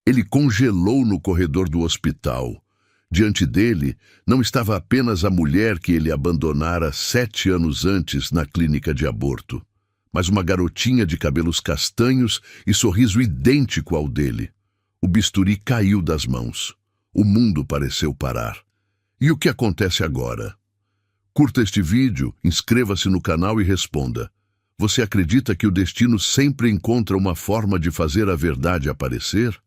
Ele congelou no corredor do hospital. Diante dele, não estava apenas a mulher que ele abandonara 7 anos antes na clínica de aborto, mas uma garotinha de cabelos castanhos e sorriso idêntico ao dele. O bisturi caiu das mãos. O mundo pareceu parar. E o que acontece agora? Curta este vídeo, inscreva-se no canal e responda. Você acredita que o destino sempre encontra uma forma de fazer a verdade aparecer?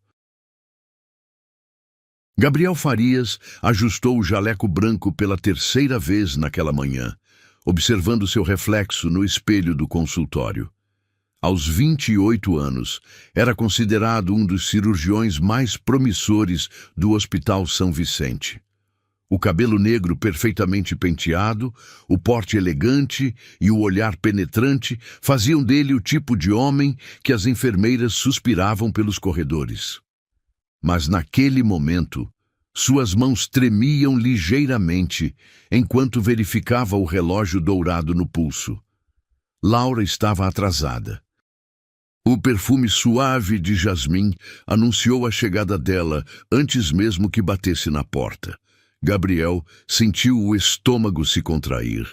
Gabriel Farias ajustou o jaleco branco pela 3ª vez naquela manhã, observando seu reflexo no espelho do consultório. Aos 28 anos, era considerado um dos cirurgiões mais promissores do Hospital São Vicente. O cabelo negro perfeitamente penteado, o porte elegante e o olhar penetrante faziam dele o tipo de homem que as enfermeiras suspiravam pelos corredores. Mas naquele momento, suas mãos tremiam ligeiramente enquanto verificava o relógio dourado no pulso. Laura estava atrasada. O perfume suave de jasmim anunciou a chegada dela antes mesmo que batesse na porta. Gabriel sentiu o estômago se contrair.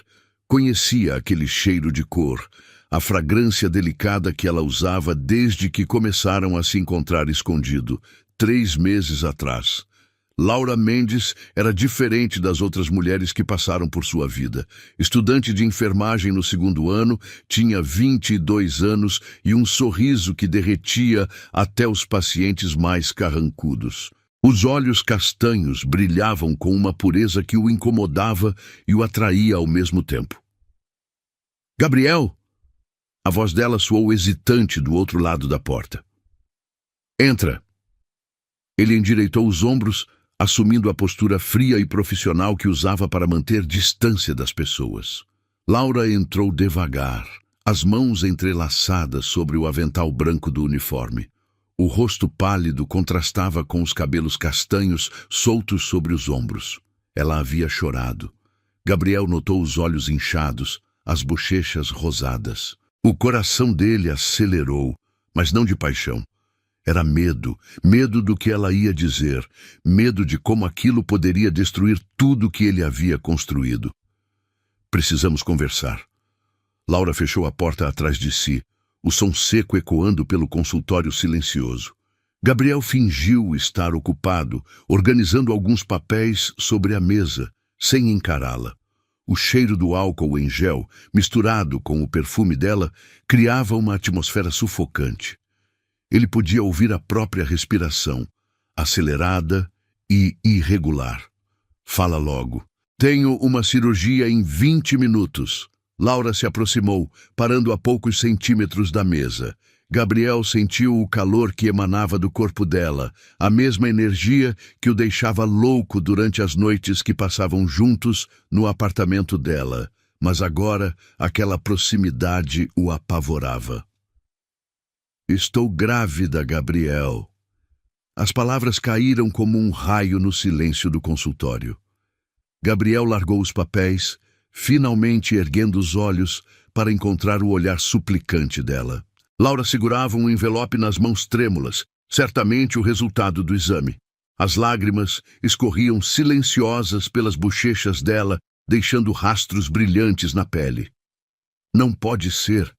Conhecia aquele cheiro de cor, a fragrância delicada que ela usava desde que começaram a se encontrar escondido, 3 meses atrás. Laura Mendes era diferente das outras mulheres que passaram por sua vida. Estudante de enfermagem no 2º ano, tinha 22 anos e um sorriso que derretia até os pacientes mais carrancudos. Os olhos castanhos brilhavam com uma pureza que o incomodava e o atraía ao mesmo tempo. «Gabriel!» A voz dela soou hesitante do outro lado da porta. «Entra!» Ele endireitou os ombros, assumindo a postura fria e profissional que usava para manter distância das pessoas. Laura entrou devagar, as mãos entrelaçadas sobre o avental branco do uniforme. O rosto pálido contrastava com os cabelos castanhos soltos sobre os ombros. Ela havia chorado. Gabriel notou os olhos inchados, as bochechas rosadas. O coração dele acelerou, mas não de paixão. Era medo, medo do que ela ia dizer, medo de como aquilo poderia destruir tudo que ele havia construído. «Precisamos conversar». Laura fechou a porta atrás de si, o som seco ecoando pelo consultório silencioso. Gabriel fingiu estar ocupado, organizando alguns papéis sobre a mesa, sem encará-la. O cheiro do álcool em gel, misturado com o perfume dela, criava uma atmosfera sufocante. Ele podia ouvir a própria respiração, acelerada e irregular. «Fala logo. Tenho uma cirurgia em 20 minutos. Laura se aproximou, parando a poucos centímetros da mesa. Gabriel sentiu o calor que emanava do corpo dela, a mesma energia que o deixava louco durante as noites que passavam juntos no apartamento dela. Mas agora, aquela proximidade o apavorava. «Estou grávida, Gabriel». As palavras caíram como um raio no silêncio do consultório. Gabriel largou os papéis, finalmente erguendo os olhos para encontrar o olhar suplicante dela. Laura segurava um envelope nas mãos trêmulas, certamente o resultado do exame. As lágrimas escorriam silenciosas pelas bochechas dela, deixando rastros brilhantes na pele. «Não pode ser».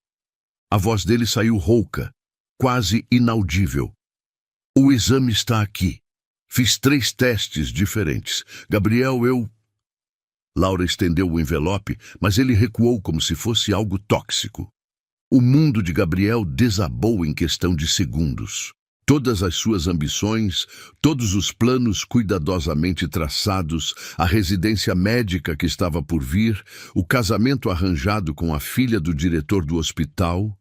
A voz dele saiu rouca, quase inaudível. «O exame está aqui. Fiz 3 testes diferentes. Gabriel, eu...» Laura estendeu o envelope, mas ele recuou como se fosse algo tóxico. O mundo de Gabriel desabou em questão de segundos. Todas as suas ambições, todos os planos cuidadosamente traçados, a residência médica que estava por vir, o casamento arranjado com a filha do diretor do hospital,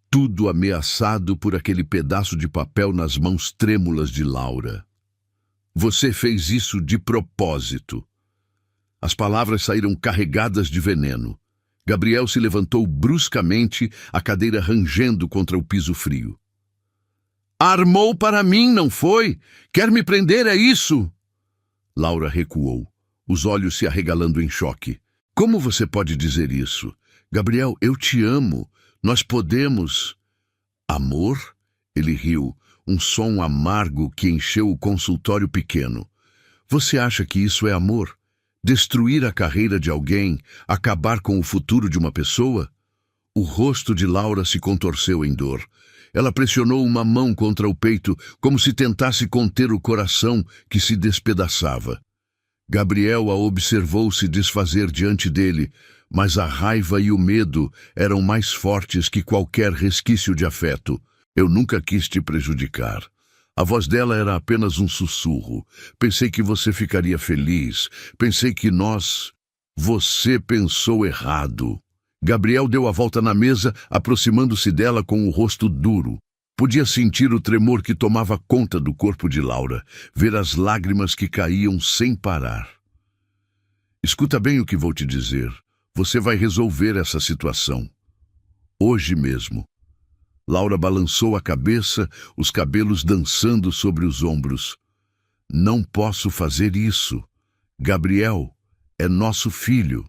tudo ameaçado por aquele pedaço de papel nas mãos trêmulas de Laura. «Você fez isso de propósito». As palavras saíram carregadas de veneno. Gabriel se levantou bruscamente, a cadeira rangendo contra o piso frio. «Armou para mim, não foi? Quer me prender, é isso?» Laura recuou, os olhos se arregalando em choque. «Como você pode dizer isso? Gabriel, eu te amo. Nós podemos...» «Amor?» Ele riu, um som amargo que encheu o consultório pequeno. Você acha que isso é amor? Destruir a carreira de alguém, acabar com o futuro de uma pessoa? O rosto de Laura se contorceu em dor. Ela pressionou uma mão contra o peito, como se tentasse conter o coração que se despedaçava. Gabriel a observou se desfazer diante dele, mas a raiva e o medo eram mais fortes que qualquer resquício de afeto. Eu nunca quis te prejudicar. A voz dela era apenas um sussurro. Pensei que você ficaria feliz. Pensei que nós... Você pensou errado. Gabriel deu a volta na mesa, aproximando-se dela com o rosto duro. Podia sentir o tremor que tomava conta do corpo de Laura, ver as lágrimas que caíam sem parar. Escuta bem o que vou te dizer. Você vai resolver essa situação. Hoje mesmo. Laura balançou a cabeça, os cabelos dançando sobre os ombros. Não posso fazer isso. Gabriel é nosso filho.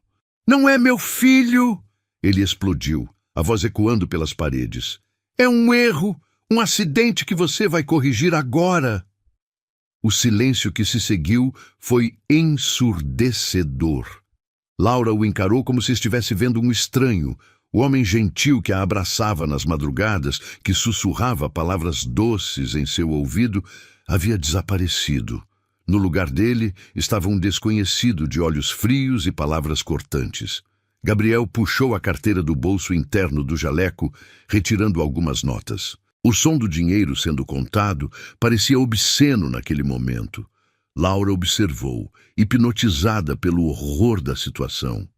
Não é meu filho! Ele explodiu, a voz ecoando pelas paredes. É um erro, um acidente que você vai corrigir agora. O silêncio que se seguiu foi ensurdecedor. Laura o encarou como se estivesse vendo um estranho, o homem gentil que a abraçava nas madrugadas, que sussurrava palavras doces em seu ouvido, havia desaparecido. No lugar dele estava um desconhecido de olhos frios e palavras cortantes. Gabriel puxou a carteira do bolso interno do jaleco, retirando algumas notas. O som do dinheiro sendo contado parecia obsceno naquele momento. Laura observou, hipnotizada pelo horror da situação.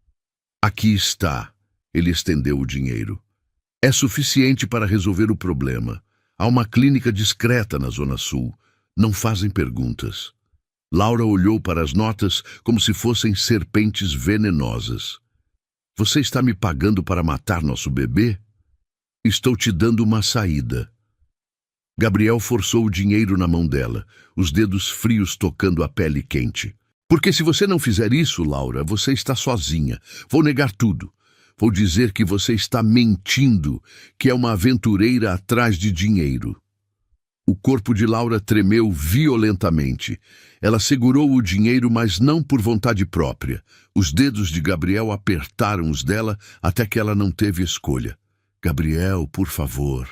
Aqui está. Ele estendeu o dinheiro. É suficiente para resolver o problema. Há uma clínica discreta na Zona Sul. Não fazem perguntas. Laura olhou para as notas como se fossem serpentes venenosas. Você está me pagando para matar nosso bebê? Estou te dando uma saída. Gabriel forçou o dinheiro na mão dela, os dedos frios tocando a pele quente. Porque se você não fizer isso, Laura, você está sozinha. Vou negar tudo. Vou dizer que você está mentindo, que é uma aventureira atrás de dinheiro. O corpo de Laura tremeu violentamente. Ela segurou o dinheiro, mas não por vontade própria. Os dedos de Gabriel apertaram os dela até que ela não teve escolha. Gabriel, por favor.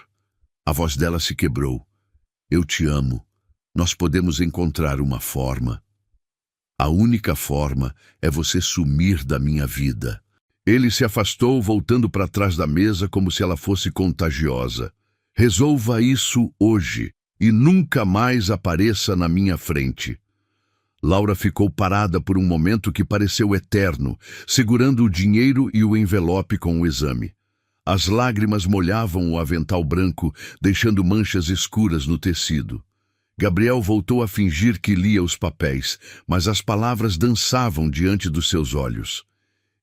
A voz dela se quebrou. Eu te amo. Nós podemos encontrar uma forma. A única forma é você sumir da minha vida. Ele se afastou, voltando para trás da mesa como se ela fosse contagiosa. Resolva isso hoje e nunca mais apareça na minha frente. Laura ficou parada por um momento que pareceu eterno, segurando o dinheiro e o envelope com o exame. As lágrimas molhavam o avental branco, deixando manchas escuras no tecido. Gabriel voltou a fingir que lia os papéis, mas as palavras dançavam diante dos seus olhos.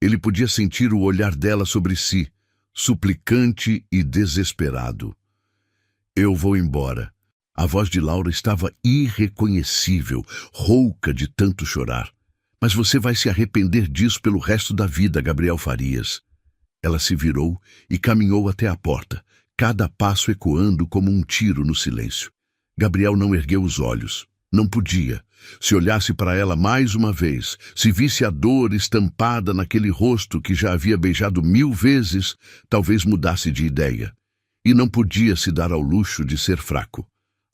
Ele podia sentir o olhar dela sobre si, suplicante e desesperado. Eu vou embora. A voz de Laura estava irreconhecível, rouca de tanto chorar. Mas você vai se arrepender disso pelo resto da vida, Gabriel Farias. Ela se virou e caminhou até a porta, cada passo ecoando como um tiro no silêncio. Gabriel não ergueu os olhos. Não podia. Se olhasse para ela mais uma vez, se visse a dor estampada naquele rosto que já havia beijado 1000 vezes, talvez mudasse de ideia. E não podia se dar ao luxo de ser fraco.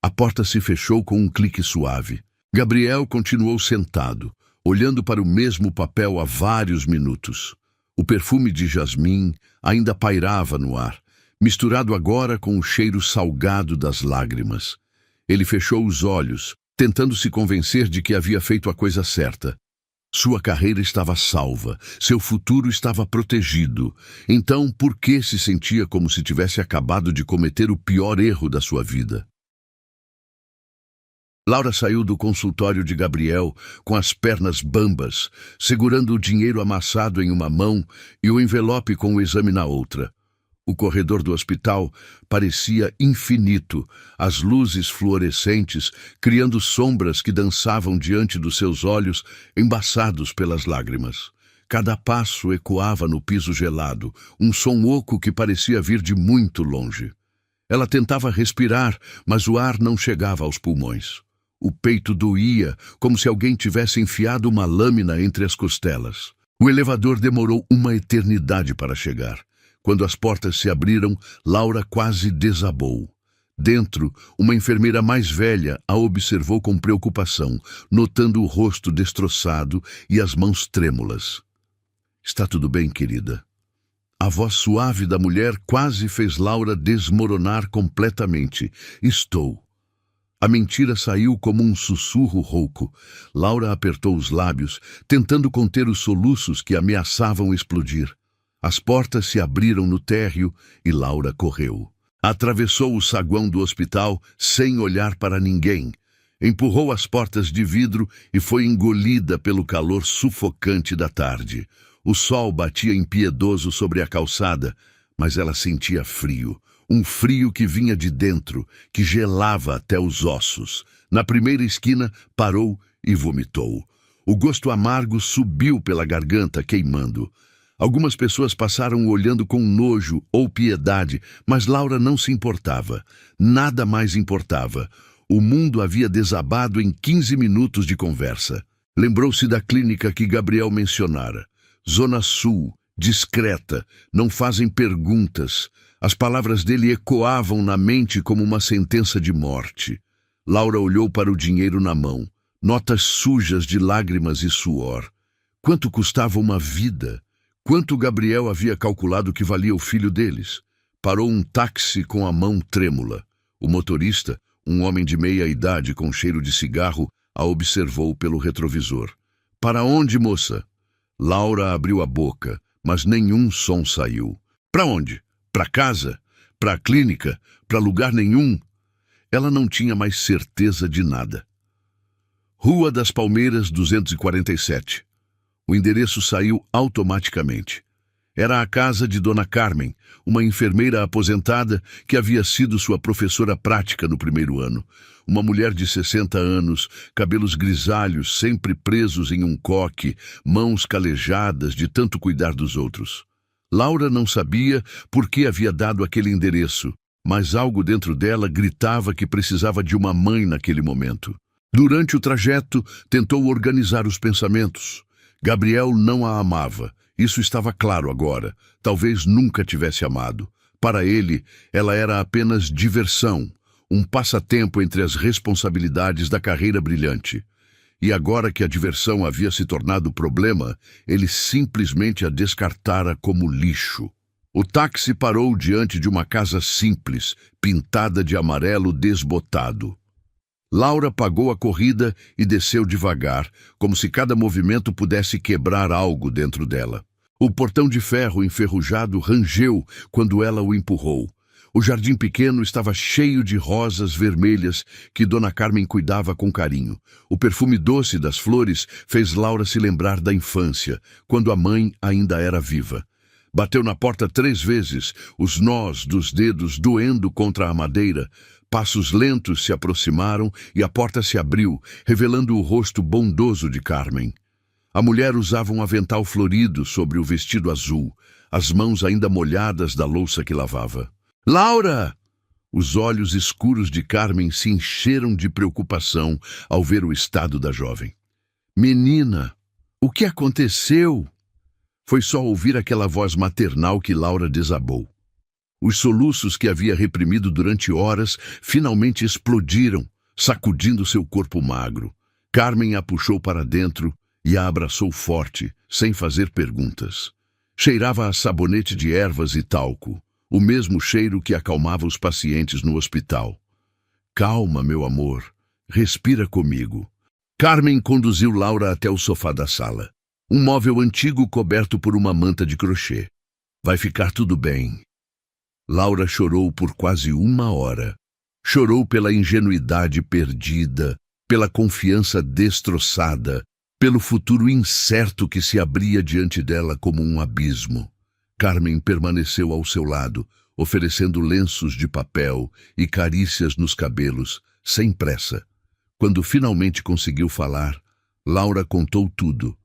A porta se fechou com um clique suave. Gabriel continuou sentado, olhando para o mesmo papel há vários minutos. O perfume de jasmim ainda pairava no ar, misturado agora com o cheiro salgado das lágrimas. Ele fechou os olhos, tentando se convencer de que havia feito a coisa certa. Sua carreira estava salva, seu futuro estava protegido. Então, por que se sentia como se tivesse acabado de cometer o pior erro da sua vida? Laura saiu do consultório de Gabriel com as pernas bambas, segurando o dinheiro amassado em uma mão e o envelope com o exame na outra. O corredor do hospital parecia infinito, as luzes fluorescentes criando sombras que dançavam diante dos seus olhos, embaçados pelas lágrimas. Cada passo ecoava no piso gelado, um som oco que parecia vir de muito longe. Ela tentava respirar, mas o ar não chegava aos pulmões. O peito doía, como se alguém tivesse enfiado uma lâmina entre as costelas. O elevador demorou uma eternidade para chegar. Quando as portas se abriram, Laura quase desabou. Dentro, uma enfermeira mais velha a observou com preocupação, notando o rosto destroçado e as mãos trêmulas. "Está tudo bem, querida?" A voz suave da mulher quase fez Laura desmoronar completamente. "Estou." A mentira saiu como um sussurro rouco. Laura apertou os lábios, tentando conter os soluços que ameaçavam explodir. As portas se abriram no térreo e Laura correu. Atravessou o saguão do hospital sem olhar para ninguém. Empurrou as portas de vidro e foi engolida pelo calor sufocante da tarde. O sol batia impiedoso sobre a calçada, mas ela sentia frio. Um frio que vinha de dentro, que gelava até os ossos. Na primeira esquina, parou e vomitou. O gosto amargo subiu pela garganta, queimando. Algumas pessoas passaram olhando com nojo ou piedade, mas Laura não se importava. Nada mais importava. O mundo havia desabado em 15 minutos de conversa. Lembrou-se da clínica que Gabriel mencionara. Zona Sul, discreta, não fazem perguntas. As palavras dele ecoavam na mente como uma sentença de morte. Laura olhou para o dinheiro na mão. Notas sujas de lágrimas e suor. Quanto custava uma vida? Quanto Gabriel havia calculado que valia o filho deles? Parou um táxi com a mão trêmula. O motorista, um homem de meia idade com cheiro de cigarro, a observou pelo retrovisor. "Para onde, moça?" Laura abriu a boca, mas nenhum som saiu. "Para onde? Para casa? Para a clínica? Para lugar nenhum?" Ela não tinha mais certeza de nada. Rua das Palmeiras, 247. O endereço saiu automaticamente. Era a casa de Dona Carmen, uma enfermeira aposentada que havia sido sua professora prática no primeiro ano. Uma mulher de 60 anos, cabelos grisalhos, sempre presos em um coque, mãos calejadas de tanto cuidar dos outros. Laura não sabia por que havia dado aquele endereço, mas algo dentro dela gritava que precisava de uma mãe naquele momento. Durante o trajeto, tentou organizar os pensamentos. Gabriel não a amava. Isso estava claro agora. Talvez nunca tivesse amado. Para ele, ela era apenas diversão, um passatempo entre as responsabilidades da carreira brilhante. E agora que a diversão havia se tornado problema, ele simplesmente a descartara como lixo. O táxi parou diante de uma casa simples, pintada de amarelo desbotado. Laura pagou a corrida e desceu devagar, como se cada movimento pudesse quebrar algo dentro dela. O portão de ferro enferrujado rangeu quando ela o empurrou. O jardim pequeno estava cheio de rosas vermelhas que Dona Carmen cuidava com carinho. O perfume doce das flores fez Laura se lembrar da infância, quando a mãe ainda era viva. Bateu na porta 3 vezes, os nós dos dedos doendo contra a madeira. Passos lentos se aproximaram e a porta se abriu, revelando o rosto bondoso de Carmen. A mulher usava um avental florido sobre o vestido azul, as mãos ainda molhadas da louça que lavava. "Laura!" Os olhos escuros de Carmen se encheram de preocupação ao ver o estado da jovem. "Menina, o que aconteceu?" Foi só ouvir aquela voz maternal que Laura desabou. Os soluços que havia reprimido durante horas finalmente explodiram, sacudindo seu corpo magro. Carmen a puxou para dentro e a abraçou forte, sem fazer perguntas. Cheirava a sabonete de ervas e talco, o mesmo cheiro que acalmava os pacientes no hospital. "Calma, meu amor. Respira comigo." Carmen conduziu Laura até o sofá da sala. Um móvel antigo coberto por uma manta de crochê. "Vai ficar tudo bem." Laura chorou por quase 1 hora. Chorou pela ingenuidade perdida, pela confiança destroçada, pelo futuro incerto que se abria diante dela como um abismo. Carmen permaneceu ao seu lado, oferecendo lenços de papel e carícias nos cabelos, sem pressa. Quando finalmente conseguiu falar, Laura contou tudo.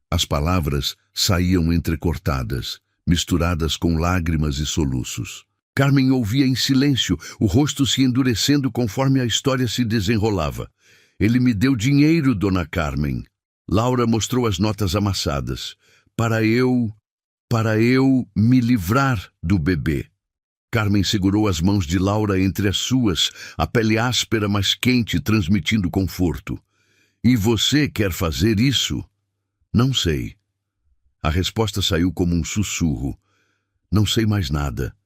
As palavras saíam entrecortadas, misturadas com lágrimas e soluços. Carmen ouvia em silêncio, o rosto se endurecendo conforme a história se desenrolava. Ele me deu dinheiro, dona Carmen. Laura mostrou as notas amassadas. Para eu me livrar do bebê. Carmen segurou as mãos de Laura entre as suas, a pele áspera, mas quente, transmitindo conforto. E você quer fazer isso? Não sei. A resposta saiu como um sussurro. Não sei mais nada.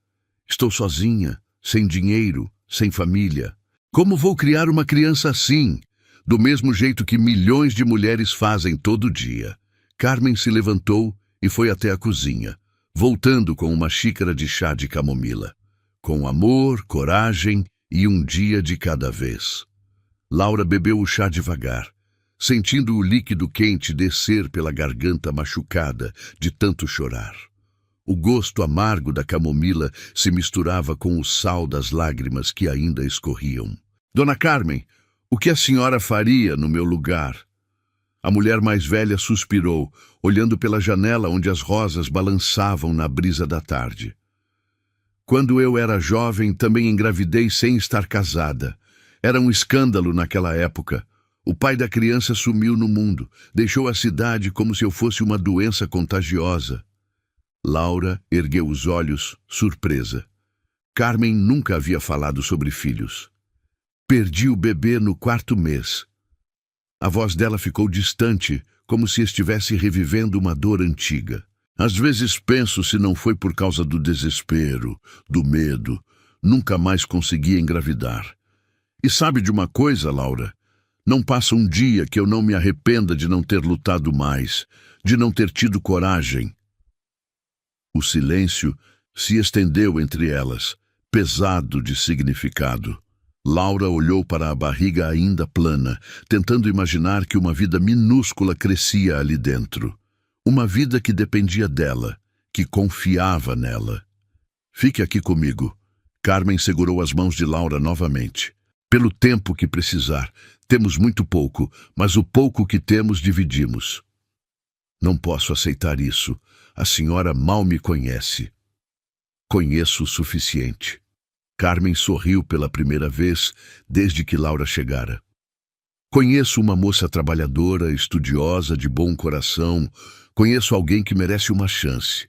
Estou sozinha, sem dinheiro, sem família. Como vou criar uma criança assim? Do mesmo jeito que milhões de mulheres fazem todo dia. Carmen se levantou e foi até a cozinha, voltando com uma xícara de chá de camomila. Com amor, coragem e um dia de cada vez. Laura bebeu o chá devagar, sentindo o líquido quente descer pela garganta machucada de tanto chorar. O gosto amargo da camomila se misturava com o sal das lágrimas que ainda escorriam. Dona Carmen, o que a senhora faria no meu lugar? A mulher mais velha suspirou, olhando pela janela onde as rosas balançavam na brisa da tarde. Quando eu era jovem, também engravidei sem estar casada. Era um escândalo naquela época. O pai da criança sumiu no mundo, deixou a cidade como se eu fosse uma doença contagiosa. Laura ergueu os olhos, surpresa. Carmen nunca havia falado sobre filhos. Perdi o bebê no 4º mês. A voz dela ficou distante, como se estivesse revivendo uma dor antiga. Às vezes penso se não foi por causa do desespero, do medo. Nunca mais consegui engravidar. E sabe de uma coisa, Laura? Não passa um dia que eu não me arrependa de não ter lutado mais, de não ter tido coragem. O silêncio se estendeu entre elas, pesado de significado. Laura olhou para a barriga ainda plana, tentando imaginar que uma vida minúscula crescia ali dentro. Uma vida que dependia dela, que confiava nela. Fique aqui comigo. Carmen segurou as mãos de Laura novamente. Pelo tempo que precisar. Temos muito pouco, mas o pouco que temos dividimos. Não posso aceitar isso. A senhora mal me conhece. Conheço o suficiente. Carmen sorriu pela primeira vez desde que Laura chegara. Conheço uma moça trabalhadora, estudiosa, de bom coração. Conheço alguém que merece uma chance.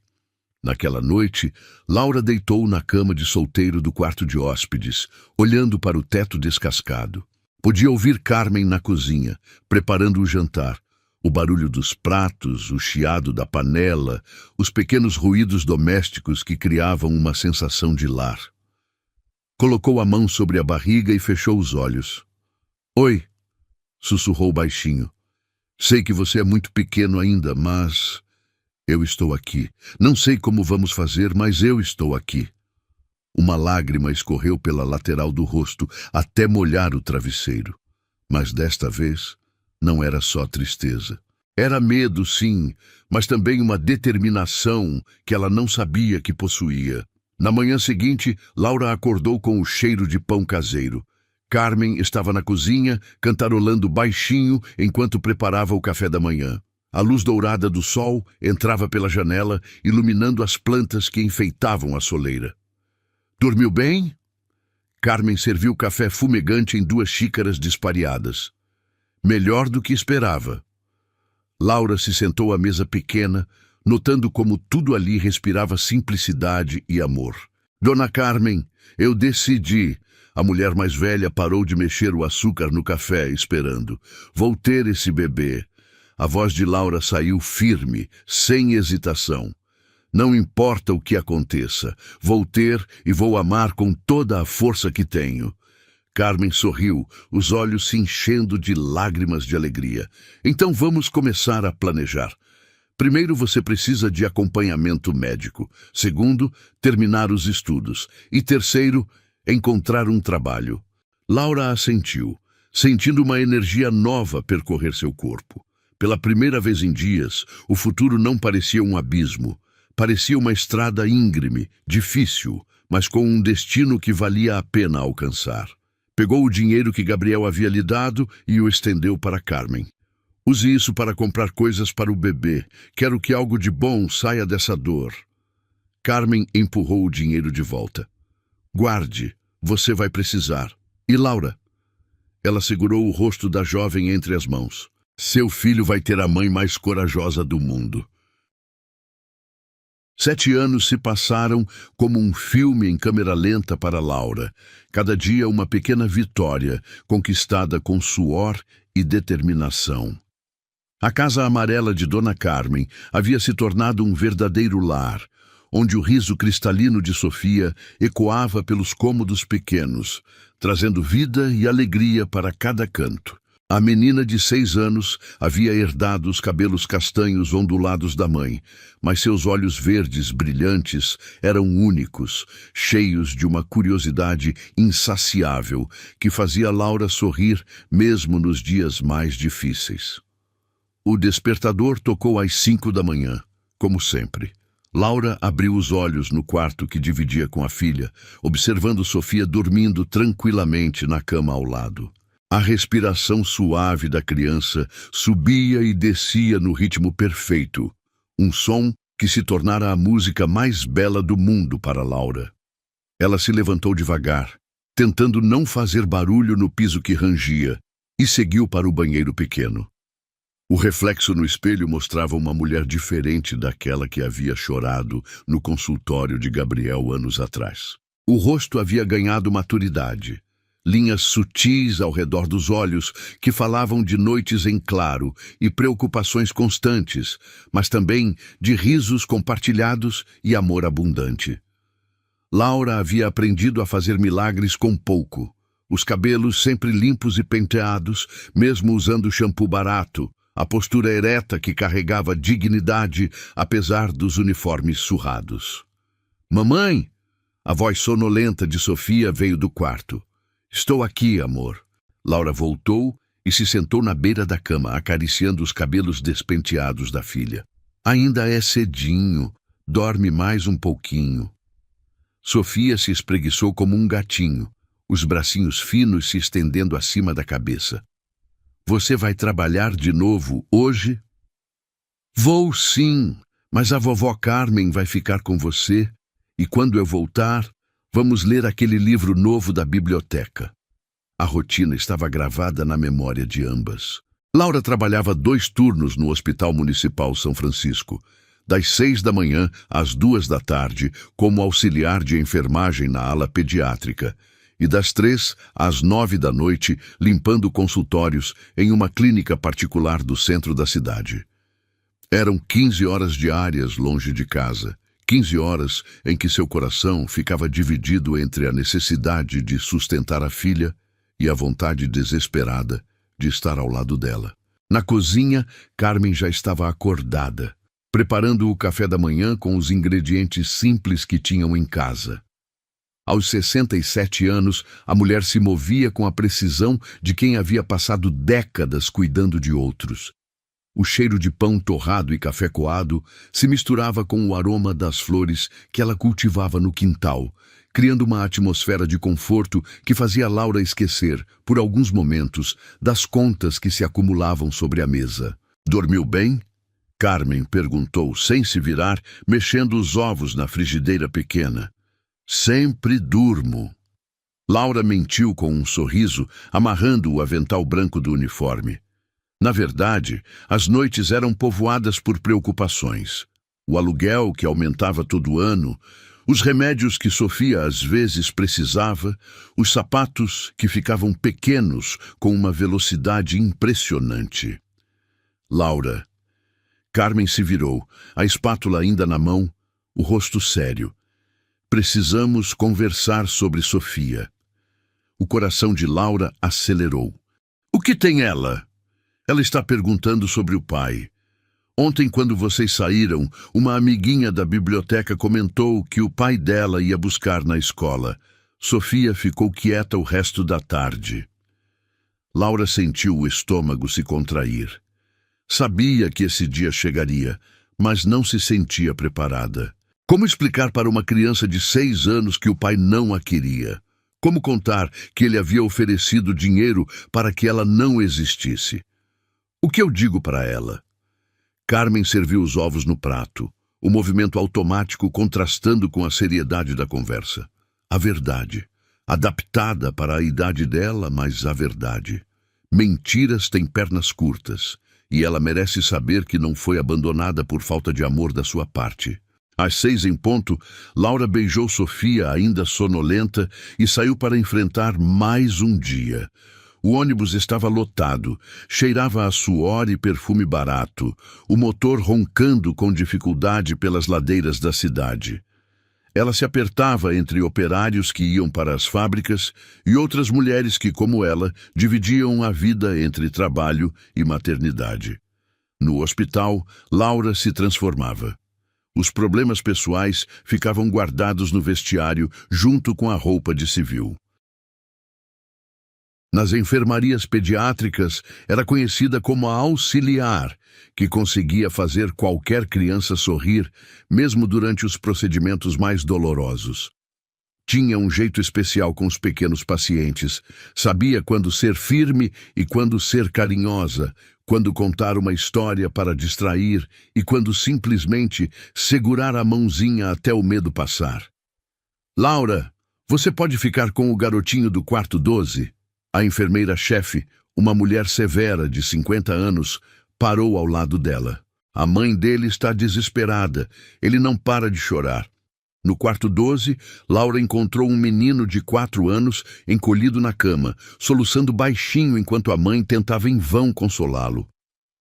Naquela noite, Laura deitou na cama de solteiro do quarto de hóspedes, olhando para o teto descascado. Podia ouvir Carmen na cozinha, preparando o jantar. O barulho dos pratos, o chiado da panela, os pequenos ruídos domésticos que criavam uma sensação de lar. Colocou a mão sobre a barriga e fechou os olhos. Oi, sussurrou baixinho. Sei que você é muito pequeno ainda, mas eu estou aqui. Não sei como vamos fazer, mas eu estou aqui. Uma lágrima escorreu pela lateral do rosto até molhar o travesseiro. Mas desta vez não era só tristeza. Era medo, sim, mas também uma determinação que ela não sabia que possuía. Na manhã seguinte, Laura acordou com o cheiro de pão caseiro. Carmen estava na cozinha, cantarolando baixinho enquanto preparava o café da manhã. A luz dourada do sol entrava pela janela, iluminando as plantas que enfeitavam a soleira. Dormiu bem? Carmen serviu café fumegante em 2 xícaras despareadas. Melhor do que esperava. Laura se sentou à mesa pequena, notando como tudo ali respirava simplicidade e amor. Dona Carmen, eu decidi. A mulher mais velha parou de mexer o açúcar no café, esperando. Vou ter esse bebê. A voz de Laura saiu firme, sem hesitação. Não importa o que aconteça, vou ter e vou amar com toda a força que tenho. Carmen sorriu, os olhos se enchendo de lágrimas de alegria. Então vamos começar a planejar. Primeiro, você precisa de acompanhamento médico. Segundo, terminar os estudos. E terceiro, encontrar um trabalho. Laura assentiu, sentindo uma energia nova percorrer seu corpo. Pela primeira vez em dias, o futuro não parecia um abismo. Parecia uma estrada íngreme, difícil, mas com um destino que valia a pena alcançar. Pegou o dinheiro que Gabriel havia lhe dado e o estendeu para Carmen. Use isso para comprar coisas para o bebê. Quero que algo de bom saia dessa dor. Carmen empurrou o dinheiro de volta. Guarde, você vai precisar. E Laura? Ela segurou o rosto da jovem entre as mãos. Seu filho vai ter a mãe mais corajosa do mundo. 7 anos se passaram como um filme em câmera lenta para Laura. Cada dia uma pequena vitória, conquistada com suor e determinação. A casa amarela de Dona Carmen havia se tornado um verdadeiro lar, onde o riso cristalino de Sofia ecoava pelos cômodos pequenos, trazendo vida e alegria para cada canto. A menina de 6 anos havia herdado os cabelos castanhos ondulados da mãe, mas seus olhos verdes brilhantes eram únicos, cheios de uma curiosidade insaciável que fazia Laura sorrir mesmo nos dias mais difíceis. O despertador tocou às 5 da manhã, como sempre. Laura abriu os olhos no quarto que dividia com a filha, observando Sofia dormindo tranquilamente na cama ao lado. A respiração suave da criança subia e descia no ritmo perfeito, um som que se tornara a música mais bela do mundo para Laura. Ela se levantou devagar, tentando não fazer barulho no piso que rangia, e seguiu para o banheiro pequeno. O reflexo no espelho mostrava uma mulher diferente daquela que havia chorado no consultório de Gabriel anos atrás. O rosto havia ganhado maturidade. Linhas sutis ao redor dos olhos que falavam de noites em claro e preocupações constantes, mas também de risos compartilhados e amor abundante. Laura havia aprendido a fazer milagres com pouco. Os cabelos sempre limpos e penteados, mesmo usando shampoo barato, a postura ereta que carregava dignidade apesar dos uniformes surrados. "Mamãe!" A voz sonolenta de Sofia veio do quarto. "Estou aqui, amor." Laura voltou e se sentou na beira da cama, acariciando os cabelos despenteados da filha. "Ainda é cedinho. Dorme mais um pouquinho." Sofia se espreguiçou como um gatinho, os bracinhos finos se estendendo acima da cabeça. "Você vai trabalhar de novo hoje?" "Vou sim, mas a vovó Carmen vai ficar com você, e quando eu voltar, vamos ler aquele livro novo da biblioteca." A rotina estava gravada na memória de ambas. Laura trabalhava 2 turnos no Hospital Municipal São Francisco, das 6 da manhã às 2 da tarde, como auxiliar de enfermagem na ala pediátrica, e das 3 às 9 da noite, limpando consultórios em uma clínica particular do centro da cidade. Eram 15 horas diárias longe de casa. 15 horas em que seu coração ficava dividido entre a necessidade de sustentar a filha e a vontade desesperada de estar ao lado dela. Na cozinha, Carmen já estava acordada, preparando o café da manhã com os ingredientes simples que tinham em casa. Aos 67 anos, a mulher se movia com a precisão de quem havia passado décadas cuidando de outros. O cheiro de pão torrado e café coado se misturava com o aroma das flores que ela cultivava no quintal, criando uma atmosfera de conforto que fazia Laura esquecer, por alguns momentos, das contas que se acumulavam sobre a mesa. "Dormiu bem?" Carmen perguntou, sem se virar, mexendo os ovos na frigideira pequena. "Sempre durmo." Laura mentiu com um sorriso, amarrando o avental branco do uniforme. Na verdade, as noites eram povoadas por preocupações. O aluguel que aumentava todo ano, os remédios que Sofia às vezes precisava, os sapatos que ficavam pequenos com uma velocidade impressionante. "Laura." Carmen se virou, a espátula ainda na mão, o rosto sério. "Precisamos conversar sobre Sofia." O coração de Laura acelerou. "O que tem ela?" Ela está perguntando sobre o pai. "Ontem, quando vocês saíram, uma amiguinha da biblioteca comentou que o pai dela ia buscar na escola. Sofia ficou quieta o resto da tarde." Laura sentiu o estômago se contrair. Sabia que esse dia chegaria, mas não se sentia preparada. Como explicar para uma criança de 6 anos que o pai não a queria? Como contar que ele havia oferecido dinheiro para que ela não existisse? O que eu digo para ela? Carmen serviu os ovos no prato, o movimento automático contrastando com a seriedade da conversa. A verdade. Adaptada para a idade dela, mas a verdade. Mentiras têm pernas curtas, e ela merece saber que não foi abandonada por falta de amor da sua parte. Às 6 em ponto, Laura beijou Sofia, ainda sonolenta, e saiu para enfrentar mais um dia. O ônibus estava lotado, cheirava a suor e perfume barato, o motor roncando com dificuldade pelas ladeiras da cidade. Ela se apertava entre operários que iam para as fábricas e outras mulheres que, como ela, dividiam a vida entre trabalho e maternidade. No hospital, Laura se transformava. Os problemas pessoais ficavam guardados no vestiário junto com a roupa de civil. Nas enfermarias pediátricas, era conhecida como a auxiliar, que conseguia fazer qualquer criança sorrir, mesmo durante os procedimentos mais dolorosos. Tinha um jeito especial com os pequenos pacientes, sabia quando ser firme e quando ser carinhosa, quando contar uma história para distrair e quando simplesmente segurar a mãozinha até o medo passar. "Laura, você pode ficar com o garotinho do quarto 12? A enfermeira-chefe, uma mulher severa de 50 anos, parou ao lado dela. A mãe dele está desesperada. Ele não para de chorar. No quarto 12, Laura encontrou um menino de 4 anos encolhido na cama, soluçando baixinho enquanto a mãe tentava em vão consolá-lo.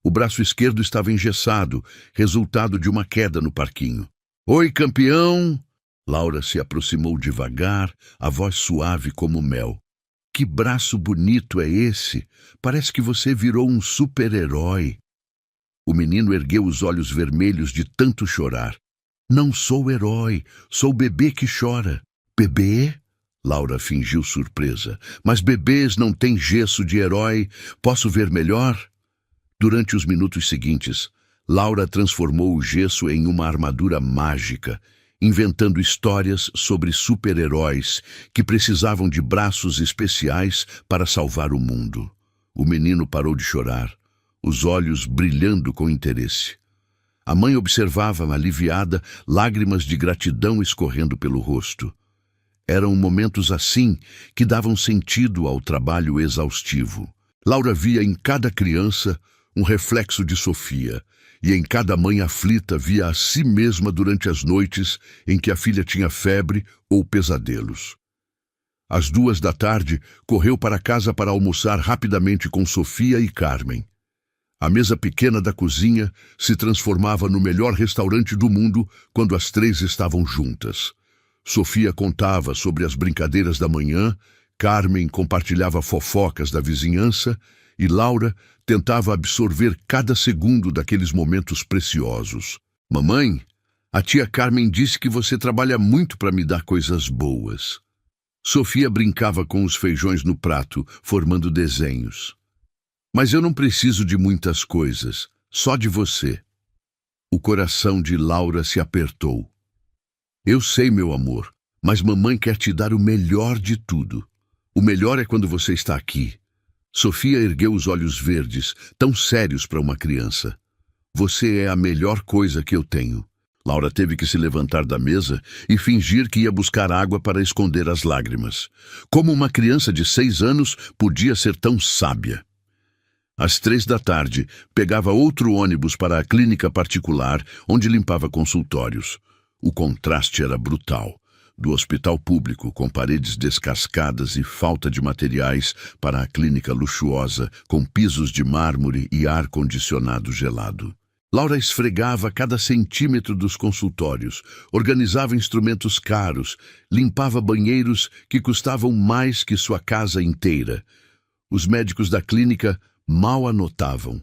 O braço esquerdo estava engessado, resultado de uma queda no parquinho. "Oi, campeão!" Laura se aproximou devagar, a voz suave como mel. "Que braço bonito é esse? Parece que você virou um super-herói." O menino ergueu os olhos vermelhos de tanto chorar. "Não sou herói, sou bebê que chora." "Bebê?" Laura fingiu surpresa. "Mas bebês não têm gesso de herói. Posso ver melhor?" Durante os minutos seguintes, Laura transformou o gesso em uma armadura mágica, inventando histórias sobre super-heróis que precisavam de braços especiais para salvar o mundo. O menino parou de chorar, os olhos brilhando com interesse. A mãe observava, aliviada, lágrimas de gratidão escorrendo pelo rosto. Eram momentos assim que davam sentido ao trabalho exaustivo. Laura via em cada criança um reflexo de Sofia, e em cada mãe aflita via a si mesma durante as noites em que a filha tinha febre ou pesadelos. Às 2 da tarde, correu para casa para almoçar rapidamente com Sofia e Carmen. A mesa pequena da cozinha se transformava no melhor restaurante do mundo quando as 3 estavam juntas. Sofia contava sobre as brincadeiras da manhã, Carmen compartilhava fofocas da vizinhança e Laura tentava absorver cada segundo daqueles momentos preciosos. "Mamãe, a tia Carmen disse que você trabalha muito para me dar coisas boas." Sofia brincava com os feijões no prato, formando desenhos. "Mas eu não preciso de muitas coisas, só de você." O coração de Laura se apertou. "Eu sei, meu amor, mas mamãe quer te dar o melhor de tudo. O melhor é quando você está aqui." Sofia ergueu os olhos verdes, tão sérios para uma criança. "Você é a melhor coisa que eu tenho." Laura teve que se levantar da mesa e fingir que ia buscar água para esconder as lágrimas. Como uma criança de 6 anos podia ser tão sábia? Às 3 da tarde, pegava outro ônibus para a clínica particular, onde limpava consultórios. O contraste era brutal. Do hospital público, com paredes descascadas e falta de materiais, para a clínica luxuosa, com pisos de mármore e ar-condicionado gelado. Laura esfregava cada centímetro dos consultórios, organizava instrumentos caros, limpava banheiros que custavam mais que sua casa inteira. Os médicos da clínica mal a notavam.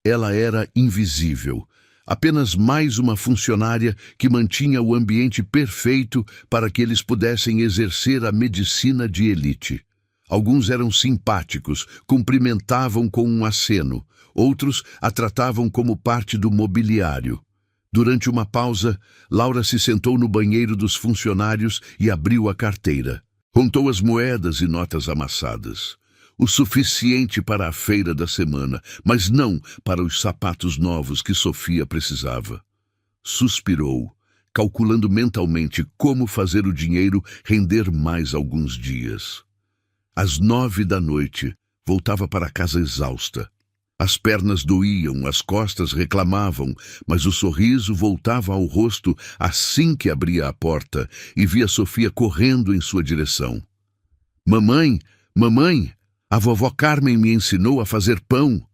Ela era invisível. Apenas mais uma funcionária que mantinha o ambiente perfeito para que eles pudessem exercer a medicina de elite. Alguns eram simpáticos, cumprimentavam com um aceno. Outros a tratavam como parte do mobiliário. Durante uma pausa, Laura se sentou no banheiro dos funcionários e abriu a carteira. Contou as moedas e notas amassadas. O suficiente para a feira da semana, mas não para os sapatos novos que Sofia precisava. Suspirou, calculando mentalmente como fazer o dinheiro render mais alguns dias. Às 9 da noite, voltava para casa exausta. As pernas doíam, as costas reclamavam, mas o sorriso voltava ao rosto assim que abria a porta e via Sofia correndo em sua direção. Mamãe, mamãe, a vovó Carmen me ensinou a fazer pão.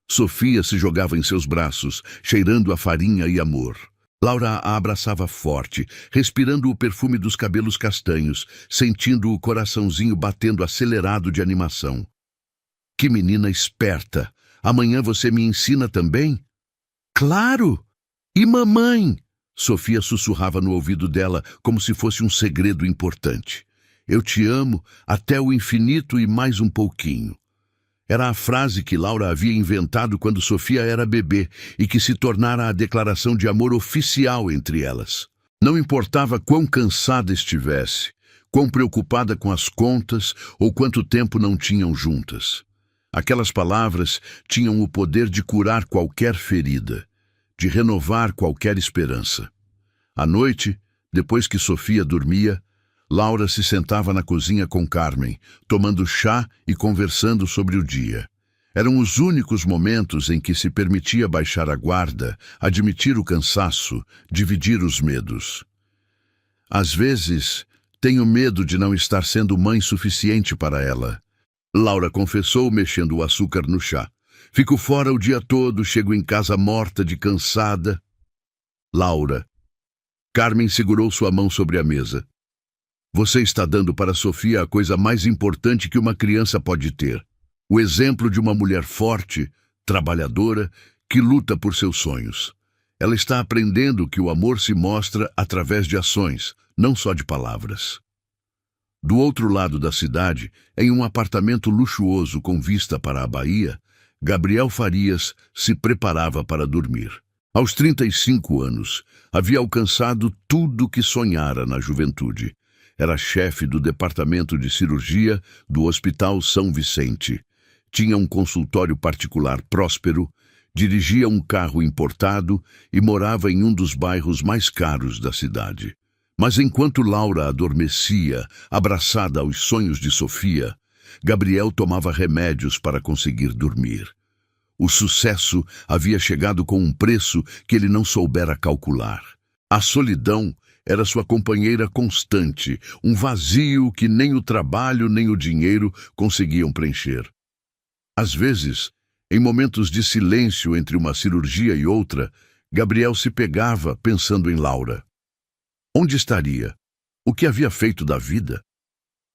Sofia se jogava em seus braços, cheirando a farinha e amor. Laura a abraçava forte, respirando o perfume dos cabelos castanhos, sentindo o coraçãozinho batendo acelerado de animação. Que menina esperta! Amanhã você me ensina também? Claro! E mamãe? Sofia sussurrava no ouvido dela como se fosse um segredo importante. Eu te amo até o infinito e mais um pouquinho. Era a frase que Laura havia inventado quando Sofia era bebê e que se tornara a declaração de amor oficial entre elas. Não importava quão cansada estivesse, quão preocupada com as contas ou quanto tempo não tinham juntas. Aquelas palavras tinham o poder de curar qualquer ferida, de renovar qualquer esperança. À noite, depois que Sofia dormia, Laura se sentava na cozinha com Carmen, tomando chá e conversando sobre o dia. Eram os únicos momentos em que se permitia baixar a guarda, admitir o cansaço, dividir os medos. Às vezes, tenho medo de não estar sendo mãe suficiente para ela, Laura confessou, mexendo o açúcar no chá. Fico fora o dia todo, chego em casa morta de cansada. Laura. Carmen segurou sua mão sobre a mesa. Você está dando para Sofia a coisa mais importante que uma criança pode ter. O exemplo de uma mulher forte, trabalhadora, que luta por seus sonhos. Ela está aprendendo que o amor se mostra através de ações, não só de palavras. Do outro lado da cidade, em um apartamento luxuoso com vista para a Bahia, Gabriel Farias se preparava para dormir. Aos 35 anos, havia alcançado tudo o que sonhara na juventude. Era chefe do departamento de cirurgia do Hospital São Vicente. Tinha um consultório particular próspero, dirigia um carro importado e morava em um dos bairros mais caros da cidade. Mas enquanto Laura adormecia, abraçada aos sonhos de Sofia, Gabriel tomava remédios para conseguir dormir. O sucesso havia chegado com um preço que ele não soubera calcular. A solidão era sua companheira constante, um vazio que nem o trabalho nem o dinheiro conseguiam preencher. Às vezes, em momentos de silêncio entre uma cirurgia e outra, Gabriel se pegava pensando em Laura. Onde estaria? O que havia feito da vida?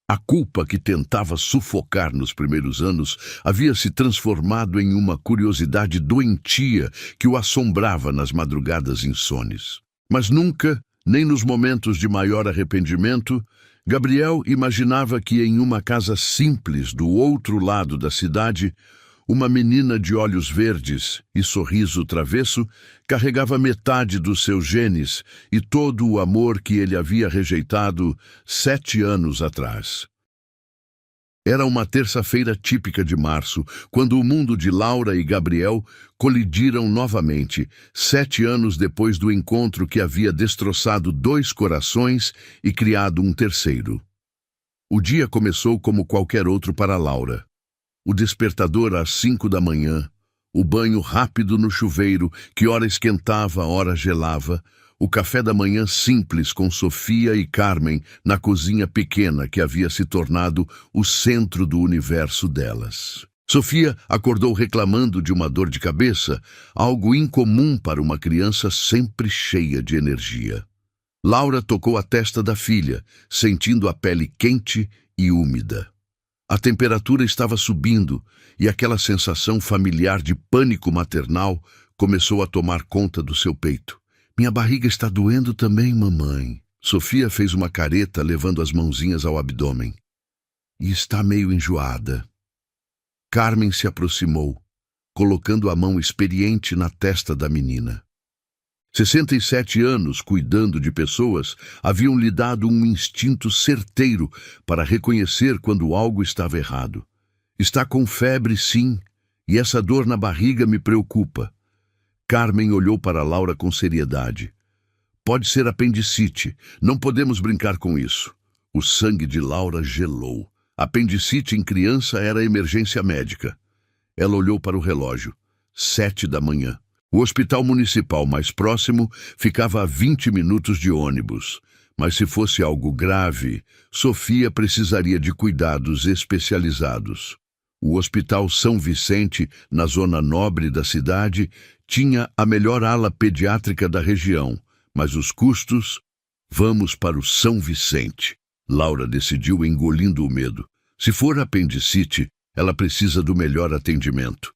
A culpa que tentava sufocar nos primeiros anos havia se transformado em uma curiosidade doentia que o assombrava nas madrugadas insones. Mas nunca, nem nos momentos de maior arrependimento, Gabriel imaginava que em uma casa simples do outro lado da cidade, uma menina de olhos verdes e sorriso travesso carregava metade dos seus genes e todo o amor que ele havia rejeitado 7 anos atrás. Era uma terça-feira típica de março, quando o mundo de Laura e Gabriel colidiram novamente, 7 anos depois do encontro que havia destroçado 2 corações e criado um terceiro. O dia começou como qualquer outro para Laura. O despertador às 5 da manhã, o banho rápido no chuveiro, que ora esquentava, ora gelava, o café da manhã simples com Sofia e Carmen na cozinha pequena que havia se tornado o centro do universo delas. Sofia acordou reclamando de uma dor de cabeça, algo incomum para uma criança sempre cheia de energia. Laura tocou a testa da filha, sentindo a pele quente e úmida. A temperatura estava subindo e aquela sensação familiar de pânico maternal começou a tomar conta do seu peito. Minha barriga está doendo também, mamãe. Sofia fez uma careta levando as mãozinhas ao abdômen. E está meio enjoada. Carmen se aproximou, colocando a mão experiente na testa da menina. 67 anos cuidando de pessoas haviam lhe dado um instinto certeiro para reconhecer quando algo estava errado. Está com febre, sim, e essa dor na barriga me preocupa. Carmen olhou para Laura com seriedade. Pode ser apendicite. Não podemos brincar com isso. O sangue de Laura gelou. Apendicite em criança era emergência médica. Ela olhou para o relógio. 7 da manhã. O hospital municipal mais próximo ficava a 20 minutos de ônibus. Mas se fosse algo grave, Sofia precisaria de cuidados especializados. O Hospital São Vicente, na zona nobre da cidade, tinha a melhor ala pediátrica da região, mas os custos... Vamos para o São Vicente. Laura decidiu, engolindo o medo. Se for apendicite, ela precisa do melhor atendimento.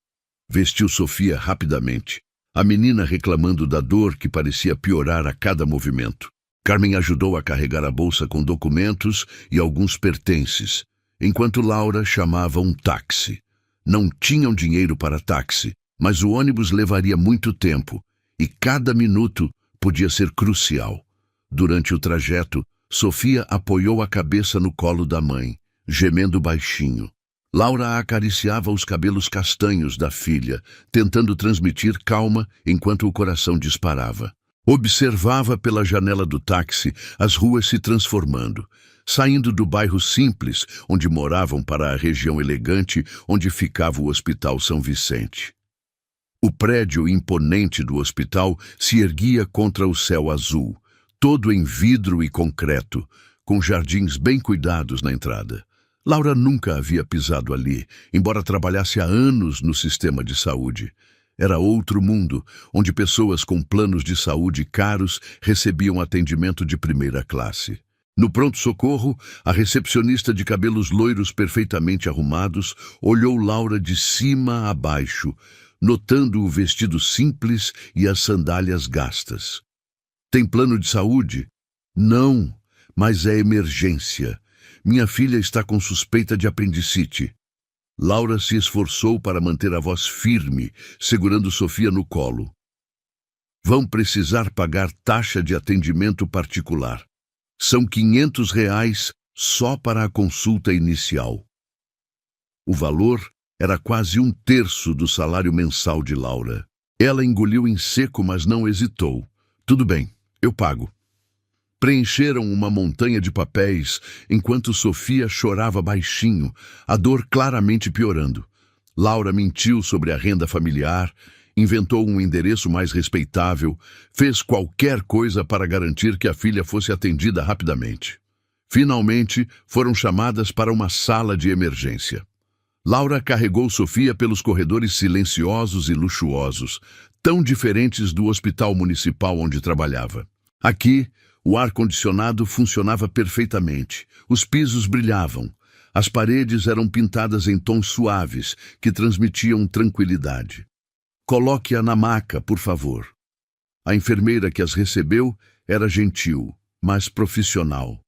Vestiu Sofia rapidamente, a menina reclamando da dor que parecia piorar a cada movimento. Carmen ajudou a carregar a bolsa com documentos e alguns pertences, enquanto Laura chamava um táxi. Não tinham dinheiro para táxi, mas o ônibus levaria muito tempo, e cada minuto podia ser crucial. Durante o trajeto, Sofia apoiou a cabeça no colo da mãe, gemendo baixinho. Laura acariciava os cabelos castanhos da filha, tentando transmitir calma enquanto o coração disparava. Observava pela janela do táxi as ruas se transformando, saindo do bairro simples onde moravam para a região elegante onde ficava o Hospital São Vicente. O prédio imponente do hospital se erguia contra o céu azul, todo em vidro e concreto, com jardins bem cuidados na entrada. Laura nunca havia pisado ali, embora trabalhasse há anos no sistema de saúde. Era outro mundo, onde pessoas com planos de saúde caros recebiam atendimento de primeira classe. No pronto-socorro, a recepcionista de cabelos loiros perfeitamente arrumados olhou Laura de cima a baixo, notando o vestido simples e as sandálias gastas. Tem plano de saúde? Não, mas é emergência. Minha filha está com suspeita de apendicite. Laura se esforçou para manter a voz firme, segurando Sofia no colo. Vão precisar pagar taxa de atendimento particular. São R$ 500 só para a consulta inicial. O valor era quase 1/3 do salário mensal de Laura. Ela engoliu em seco, mas não hesitou. Tudo bem, eu pago. Preencheram uma montanha de papéis, enquanto Sofia chorava baixinho, a dor claramente piorando. Laura mentiu sobre a renda familiar, inventou um endereço mais respeitável, fez qualquer coisa para garantir que a filha fosse atendida rapidamente. Finalmente, foram chamadas para uma sala de emergência. Laura carregou Sofia pelos corredores silenciosos e luxuosos, tão diferentes do hospital municipal onde trabalhava. Aqui, o ar-condicionado funcionava perfeitamente, os pisos brilhavam, as paredes eram pintadas em tons suaves que transmitiam tranquilidade. Coloque-a na maca, por favor. A enfermeira que as recebeu era gentil, mas profissional.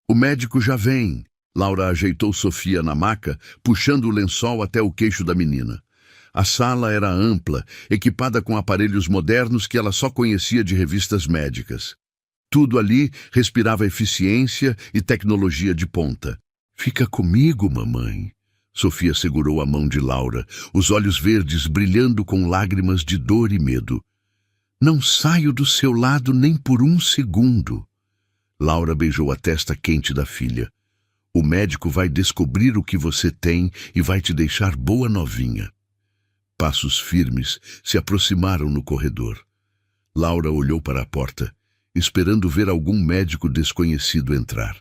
O médico já vem. Laura ajeitou Sofia na maca, puxando o lençol até o queixo da menina. A sala era ampla, equipada com aparelhos modernos que ela só conhecia de revistas médicas. Tudo ali respirava eficiência e tecnologia de ponta. Fica comigo, mamãe. Sofia segurou a mão de Laura, os olhos verdes brilhando com lágrimas de dor e medo. Não saio do seu lado nem por um segundo. Laura beijou a testa quente da filha. O médico vai descobrir o que você tem e vai te deixar boa novinha. Passos firmes se aproximaram no corredor. Laura olhou para a porta, esperando ver algum médico desconhecido entrar.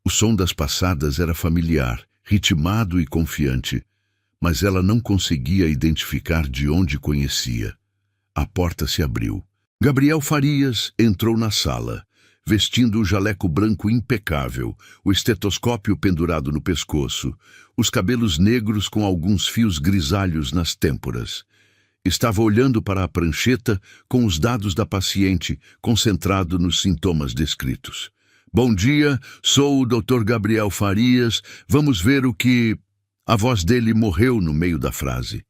O som das passadas era familiar, ritmado e confiante, mas ela não conseguia identificar de onde conhecia. A porta se abriu. Gabriel Farias entrou na sala, vestindo o jaleco branco impecável, o estetoscópio pendurado no pescoço, os cabelos negros com alguns fios grisalhos nas têmporas. Estava olhando para a prancheta com os dados da paciente, concentrado nos sintomas descritos. Bom dia, sou o Dr. Gabriel Farias. Vamos ver o que... A voz dele morreu no meio da frase.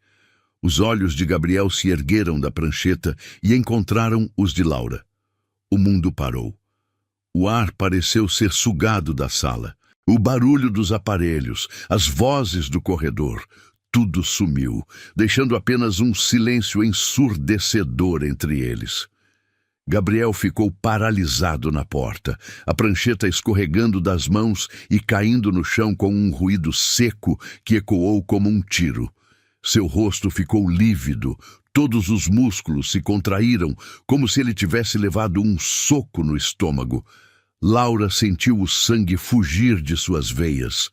Os olhos de Gabriel se ergueram da prancheta e encontraram os de Laura. O mundo parou. O ar pareceu ser sugado da sala. O barulho dos aparelhos, as vozes do corredor, tudo sumiu, deixando apenas um silêncio ensurdecedor entre eles. Gabriel ficou paralisado na porta, a prancheta escorregando das mãos e caindo no chão com um ruído seco que ecoou como um tiro. Seu rosto ficou lívido, todos os músculos se contraíram, como se ele tivesse levado um soco no estômago. Laura sentiu o sangue fugir de suas veias.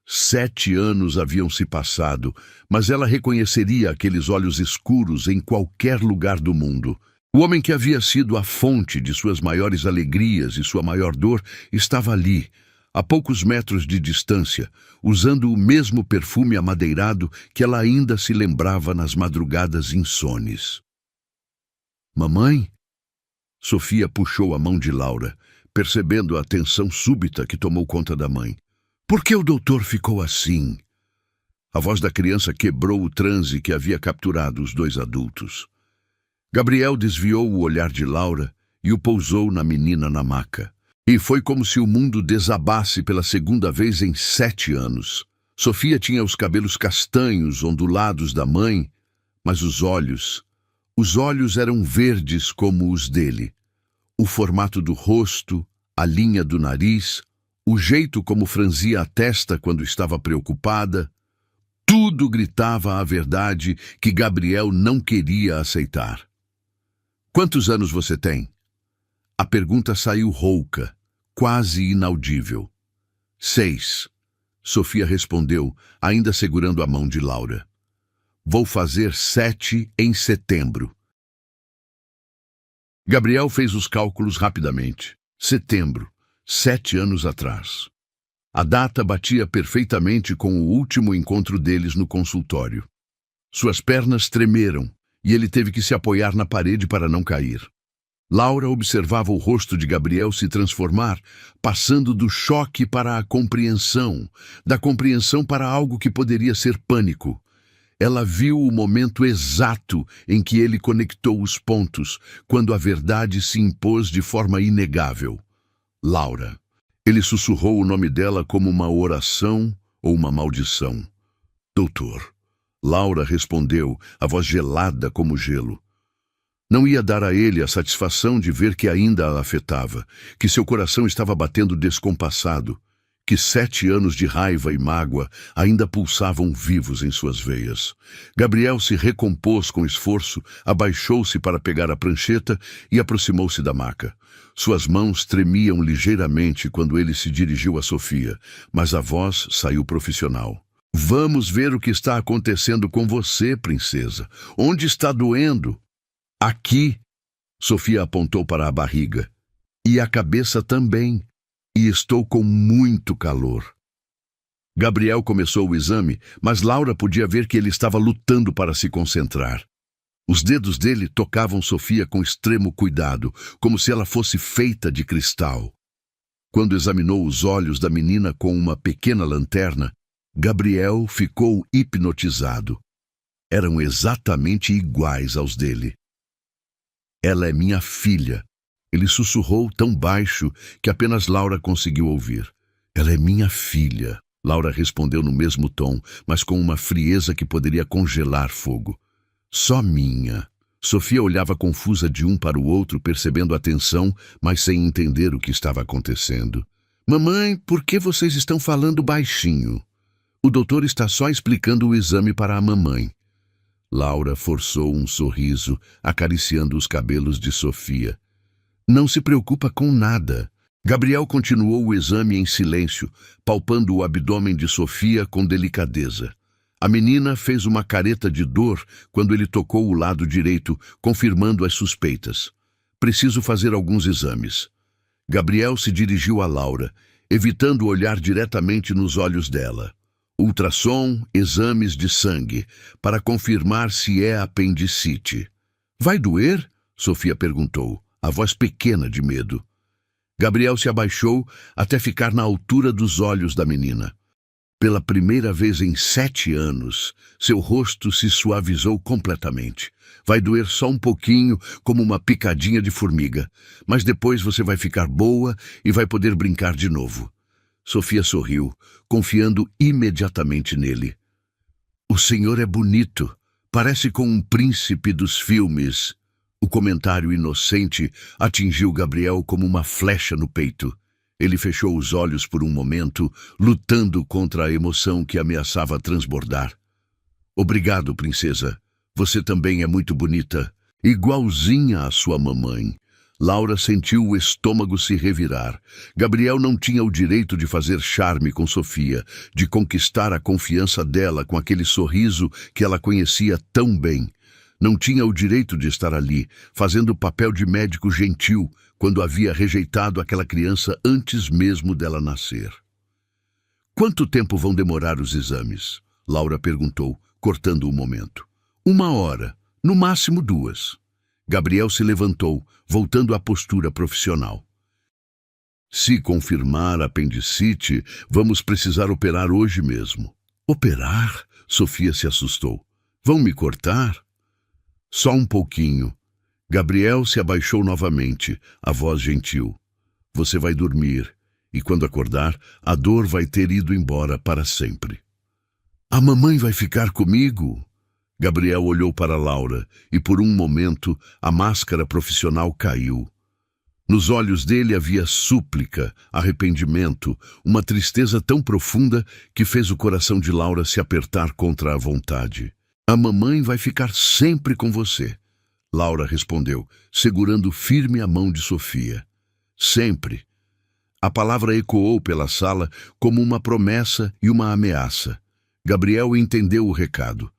7 anos haviam se passado, mas ela reconheceria aqueles olhos escuros em qualquer lugar do mundo. O homem que havia sido a fonte de suas maiores alegrias e sua maior dor estava ali, a poucos metros de distância, usando o mesmo perfume amadeirado que ela ainda se lembrava nas madrugadas insones. Mamãe? Sofia puxou a mão de Laura, percebendo a tensão súbita que tomou conta da mãe. Por que o doutor ficou assim? A voz da criança quebrou o transe que havia capturado os dois adultos. Gabriel desviou o olhar de Laura e o pousou na menina na maca. E foi como se o mundo desabasse pela segunda vez em 7 anos. Sofia tinha os cabelos castanhos ondulados da mãe, mas os olhos eram verdes como os dele. O formato do rosto, a linha do nariz, o jeito como franzia a testa quando estava preocupada, tudo gritava a verdade que Gabriel não queria aceitar. Quantos anos você tem? A pergunta saiu rouca, quase inaudível. 6. Sofia respondeu, ainda segurando a mão de Laura. Vou fazer 7 em setembro. Gabriel fez os cálculos rapidamente. Setembro, 7 anos atrás. A data batia perfeitamente com o último encontro deles no consultório. Suas pernas tremeram e ele teve que se apoiar na parede para não cair. Laura observava o rosto de Gabriel se transformar, passando do choque para a compreensão, da compreensão para algo que poderia ser pânico. Ela viu o momento exato em que ele conectou os pontos, quando a verdade se impôs de forma inegável. Laura. Ele sussurrou o nome dela como uma oração ou uma maldição. Doutor. Laura respondeu, a voz gelada como gelo. Não ia dar a ele a satisfação de ver que ainda a afetava, que seu coração estava batendo descompassado, que 7 anos de raiva e mágoa ainda pulsavam vivos em suas veias. Gabriel se recompôs com esforço, abaixou-se para pegar a prancheta e aproximou-se da maca. Suas mãos tremiam ligeiramente quando ele se dirigiu a Sofia, mas a voz saiu profissional. Vamos ver o que está acontecendo com você, princesa. Onde está doendo? Aqui. Sofia apontou para a barriga. E a cabeça também. E estou com muito calor. Gabriel começou o exame, mas Laura podia ver que ele estava lutando para se concentrar. Os dedos dele tocavam Sofia com extremo cuidado, como se ela fosse feita de cristal. Quando examinou os olhos da menina com uma pequena lanterna, Gabriel ficou hipnotizado. Eram exatamente iguais aos dele. Ela é minha filha. Ele sussurrou tão baixo que apenas Laura conseguiu ouvir. Ela é minha filha. Laura respondeu no mesmo tom, mas com uma frieza que poderia congelar fogo. Só minha. Sofia olhava confusa de um para o outro, percebendo a tensão, mas sem entender o que estava acontecendo. Mamãe, por que vocês estão falando baixinho? O doutor está só explicando o exame para a mamãe. Laura forçou um sorriso, acariciando os cabelos de Sofia. Não se preocupa com nada. Gabriel continuou o exame em silêncio, palpando o abdômen de Sofia com delicadeza. A menina fez uma careta de dor quando ele tocou o lado direito, confirmando as suspeitas. Preciso fazer alguns exames. Gabriel se dirigiu a Laura, evitando olhar diretamente nos olhos dela. Ultrassom, exames de sangue, para confirmar se é apendicite. Vai doer? Sofia perguntou, a voz pequena de medo. Gabriel se abaixou até ficar na altura dos olhos da menina. Pela primeira vez em 7 anos, seu rosto se suavizou completamente. Vai doer só um pouquinho, como uma picadinha de formiga, mas depois você vai ficar boa e vai poder brincar de novo. Sofia sorriu, confiando imediatamente nele. O senhor é bonito, parece com um príncipe dos filmes. O comentário inocente atingiu Gabriel como uma flecha no peito. Ele fechou os olhos por um momento, lutando contra a emoção que ameaçava transbordar. Obrigado, princesa. Você também é muito bonita. Igualzinha à sua mamãe. Laura sentiu o estômago se revirar. Gabriel não tinha o direito de fazer charme com Sofia, de conquistar a confiança dela com aquele sorriso que ela conhecia tão bem. Não tinha o direito de estar ali, fazendo o papel de médico gentil, quando havia rejeitado aquela criança antes mesmo dela nascer. Quanto tempo vão demorar os exames? Laura perguntou, cortando o momento. 1 hora, no máximo 2. Gabriel se levantou, voltando à postura profissional. Se confirmar a apendicite, vamos precisar operar hoje mesmo. Operar? Sofia se assustou. Vão me cortar? Só um pouquinho. Gabriel se abaixou novamente, a voz gentil. Você vai dormir, e quando acordar, a dor vai ter ido embora para sempre. A mamãe vai ficar comigo? Gabriel olhou para Laura, e por um momento a máscara profissional caiu. Nos olhos dele havia súplica, arrependimento, uma tristeza tão profunda que fez o coração de Laura se apertar contra a vontade. A mamãe vai ficar sempre com você. Laura respondeu, segurando firme a mão de Sofia. Sempre. A palavra ecoou pela sala como uma promessa e uma ameaça. Gabriel entendeu o recado.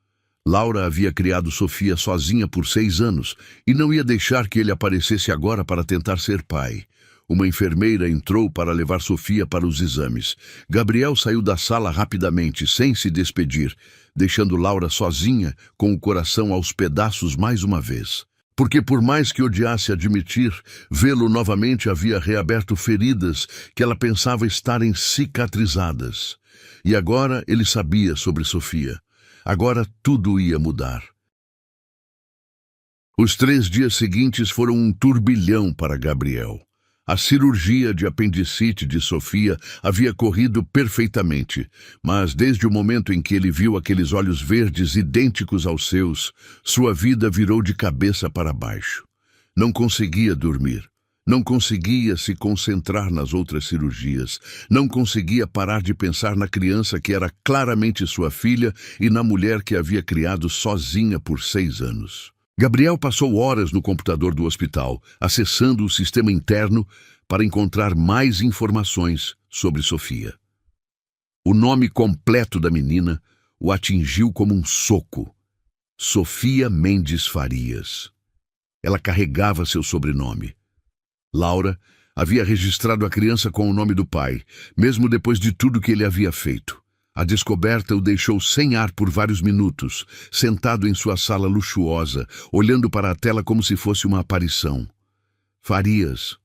Laura havia criado Sofia sozinha por 6 anos e não ia deixar que ele aparecesse agora para tentar ser pai. Uma enfermeira entrou para levar Sofia para os exames. Gabriel saiu da sala rapidamente, sem se despedir, deixando Laura sozinha, com o coração aos pedaços mais uma vez. Porque por mais que odiasse admitir, vê-lo novamente havia reaberto feridas que ela pensava estarem cicatrizadas. E agora ele sabia sobre Sofia. Agora tudo ia mudar. Os 3 dias seguintes foram um turbilhão para Gabriel. A cirurgia de apendicite de Sofia havia corrido perfeitamente, mas desde o momento em que ele viu aqueles olhos verdes idênticos aos seus, sua vida virou de cabeça para baixo. Não conseguia dormir. Não conseguia se concentrar nas outras cirurgias. Não conseguia parar de pensar na criança que era claramente sua filha e na mulher que havia criado sozinha por 6 anos. Gabriel passou horas no computador do hospital, acessando o sistema interno para encontrar mais informações sobre Sofia. O nome completo da menina o atingiu como um soco. Sofia Mendes Farias. Ela carregava seu sobrenome. Laura havia registrado a criança com o nome do pai, mesmo depois de tudo que ele havia feito. A descoberta o deixou sem ar por vários minutos, sentado em sua sala luxuosa, olhando para a tela como se fosse uma aparição. Farias.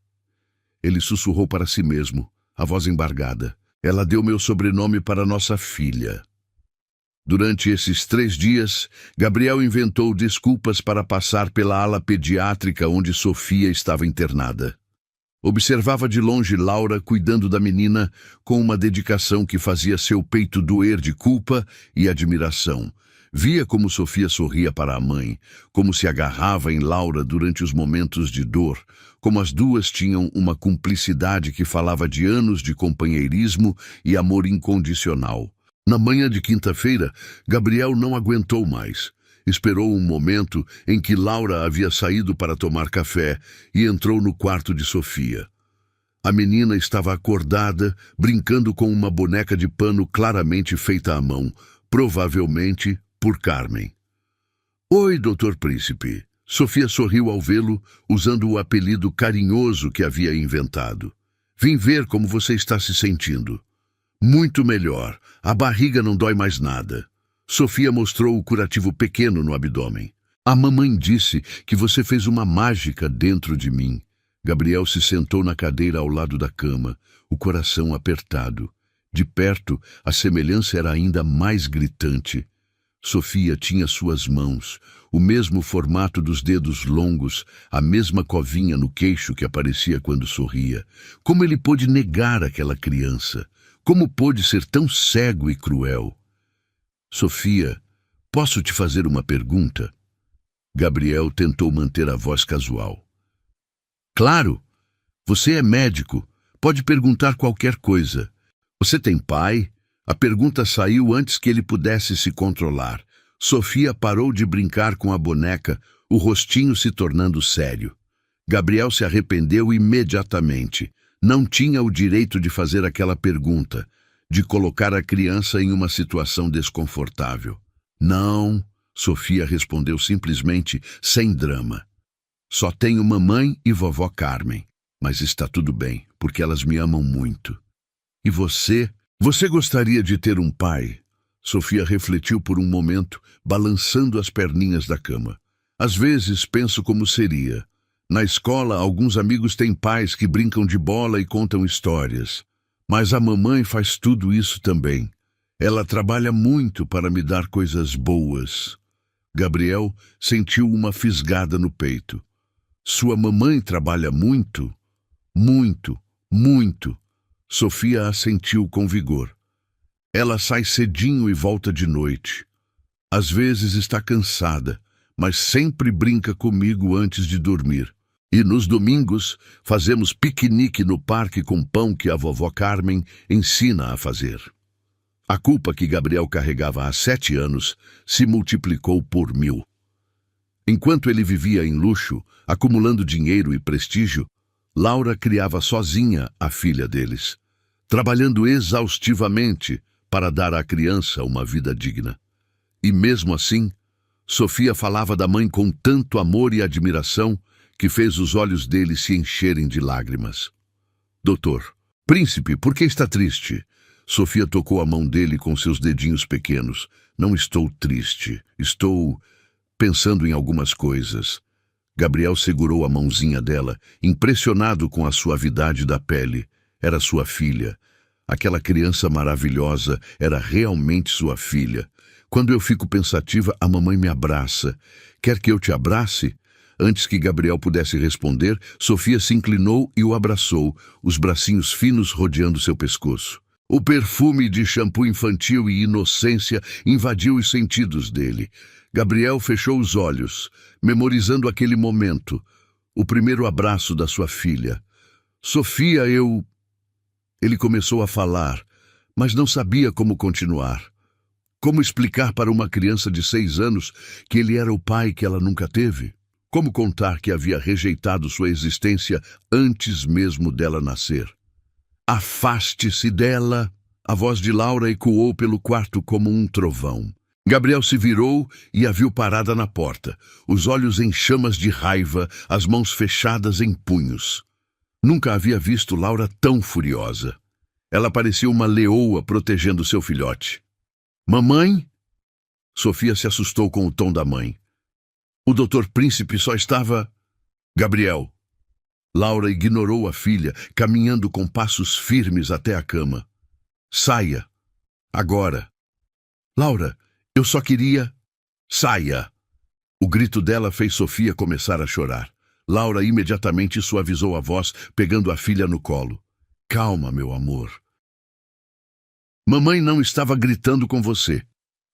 Ele sussurrou para si mesmo, a voz embargada. Ela deu meu sobrenome para nossa filha. Durante esses 3 dias, Gabriel inventou desculpas para passar pela ala pediátrica onde Sofia estava internada. Observava de longe Laura cuidando da menina com uma dedicação que fazia seu peito doer de culpa e admiração. Via como Sofia sorria para a mãe, como se agarrava em Laura durante os momentos de dor, como as duas tinham uma cumplicidade que falava de anos de companheirismo e amor incondicional. Na manhã de quinta-feira, Gabriel não aguentou mais. Esperou um momento em que Laura havia saído para tomar café e entrou no quarto de Sofia. A menina estava acordada, brincando com uma boneca de pano claramente feita à mão, provavelmente por Carmen. Oi, Dr. Príncipe. Sofia sorriu ao vê-lo, usando o apelido carinhoso que havia inventado. Vim ver como você está se sentindo. Muito melhor. A barriga não dói mais nada. Sofia mostrou o curativo pequeno no abdômen. A mamãe disse que você fez uma mágica dentro de mim. Gabriel se sentou na cadeira ao lado da cama, o coração apertado. De perto, a semelhança era ainda mais gritante. Sofia tinha suas mãos, o mesmo formato dos dedos longos, a mesma covinha no queixo que aparecia quando sorria. Como ele pôde negar aquela criança? Como pôde ser tão cego e cruel? Sofia, posso te fazer uma pergunta? Gabriel tentou manter a voz casual. Claro, você é médico. Pode perguntar qualquer coisa. Você tem pai? A pergunta saiu antes que ele pudesse se controlar. Sofia parou de brincar com a boneca, o rostinho se tornando sério. Gabriel se arrependeu imediatamente. Não tinha o direito de fazer aquela pergunta, de colocar a criança em uma situação desconfortável. Não, Sofia respondeu simplesmente, sem drama. Só tenho mamãe e vovó Carmen, mas está tudo bem, porque elas me amam muito. E você? Você gostaria de ter um pai? Sofia refletiu por um momento, balançando as perninhas da cama. Às vezes penso como seria. Na escola, alguns amigos têm pais que brincam de bola e contam histórias. Mas a mamãe faz tudo isso também. Ela trabalha muito para me dar coisas boas. Gabriel sentiu uma fisgada no peito. Sua mamãe trabalha muito? Muito, muito. Sofia assentiu com vigor. Ela sai cedinho e volta de noite. Às vezes está cansada, mas sempre brinca comigo antes de dormir. E nos domingos fazemos piquenique no parque com pão que a vovó Carmen ensina a fazer. A culpa que Gabriel carregava há 7 anos se multiplicou por 1000. Enquanto ele vivia em luxo, acumulando dinheiro e prestígio, Laura criava sozinha a filha deles, trabalhando exaustivamente para dar à criança uma vida digna. E mesmo assim, Sofia falava da mãe com tanto amor e admiração que fez os olhos dele se encherem de lágrimas. Doutor, príncipe, por que está triste? Sofia tocou a mão dele com seus dedinhos pequenos. Não estou triste, estou pensando em algumas coisas. Gabriel segurou a mãozinha dela, impressionado com a suavidade da pele. Era sua filha. Aquela criança maravilhosa era realmente sua filha. Quando eu fico pensativa, a mamãe me abraça. Quer que eu te abrace? Antes que Gabriel pudesse responder, Sofia se inclinou e o abraçou, os bracinhos finos rodeando seu pescoço. O perfume de shampoo infantil e inocência invadiu os sentidos dele. Gabriel fechou os olhos, memorizando aquele momento, o primeiro abraço da sua filha. Sofia, eu... Ele começou a falar, mas não sabia como continuar. Como explicar para uma criança de 6 anos que ele era o pai que ela nunca teve? Como contar que havia rejeitado sua existência antes mesmo dela nascer? Afaste-se dela! A voz de Laura ecoou pelo quarto como um trovão. Gabriel se virou e a viu parada na porta, os olhos em chamas de raiva, as mãos fechadas em punhos. Nunca havia visto Laura tão furiosa. Ela parecia uma leoa protegendo seu filhote. Mamãe? Sofia se assustou com o tom da mãe. O doutor Príncipe só estava... Gabriel. Laura ignorou a filha, caminhando com passos firmes até a cama. Saia. Agora. Laura, eu só queria... Saia. O grito dela fez Sofia começar a chorar. Laura imediatamente suavizou a voz, pegando a filha no colo. Calma, meu amor. Mamãe não estava gritando com você.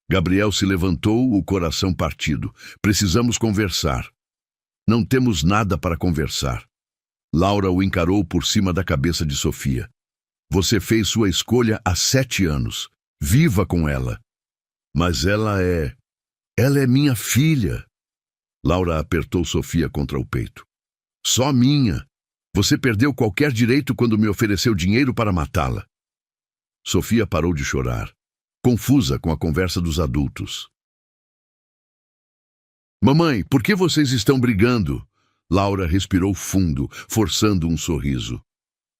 Gabriel se levantou, o coração partido. Precisamos conversar. Não temos nada para conversar. Laura o encarou por cima da cabeça de Sofia. Você fez sua escolha há 7 anos. Viva com ela. Mas ela é minha filha. Laura apertou Sofia contra o peito. Só minha. Você perdeu qualquer direito quando me ofereceu dinheiro para matá-la. Sofia parou de chorar, confusa com a conversa dos adultos. Mamãe, por que vocês estão brigando? Laura respirou fundo, forçando um sorriso.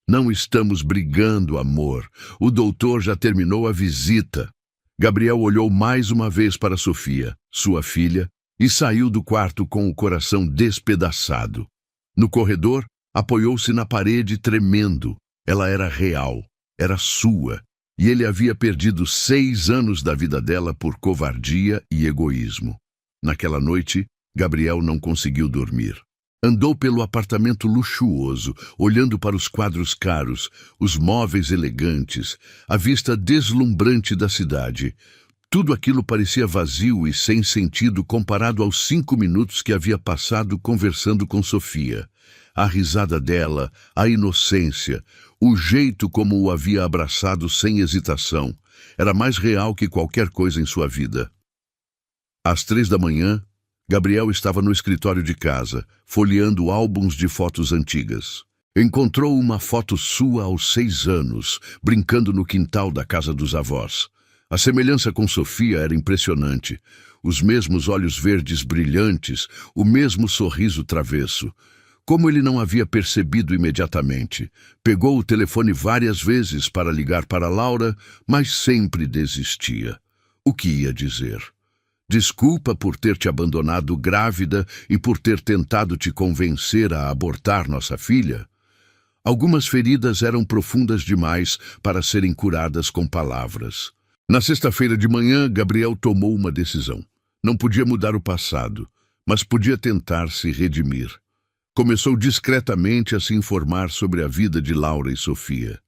Não estamos brigando, amor. O doutor já terminou a visita. Gabriel olhou mais uma vez para Sofia, sua filha, e saiu do quarto com o coração despedaçado. No corredor, apoiou-se na parede tremendo. Ela era real, era sua, e ele havia perdido 6 anos da vida dela por covardia e egoísmo. Naquela noite, Gabriel não conseguiu dormir. Andou pelo apartamento luxuoso, olhando para os quadros caros, os móveis elegantes, a vista deslumbrante da cidade. Tudo aquilo parecia vazio e sem sentido comparado aos 5 minutos que havia passado conversando com Sofia. A risada dela, a inocência, o jeito como o havia abraçado sem hesitação, era mais real que qualquer coisa em sua vida. Às 3 da manhã, Gabriel estava no escritório de casa, folheando álbuns de fotos antigas. Encontrou uma foto sua aos 6 anos, brincando no quintal da casa dos avós. A semelhança com Sofia era impressionante. Os mesmos olhos verdes brilhantes, o mesmo sorriso travesso. Como ele não havia percebido imediatamente, pegou o telefone várias vezes para ligar para Laura, mas sempre desistia. O que ia dizer? Desculpa por ter te abandonado grávida e por ter tentado te convencer a abortar nossa filha? Algumas feridas eram profundas demais para serem curadas com palavras. Na sexta-feira de manhã, Gabriel tomou uma decisão. Não podia mudar o passado, mas podia tentar se redimir. Começou discretamente a se informar sobre a vida de Laura e Sofia.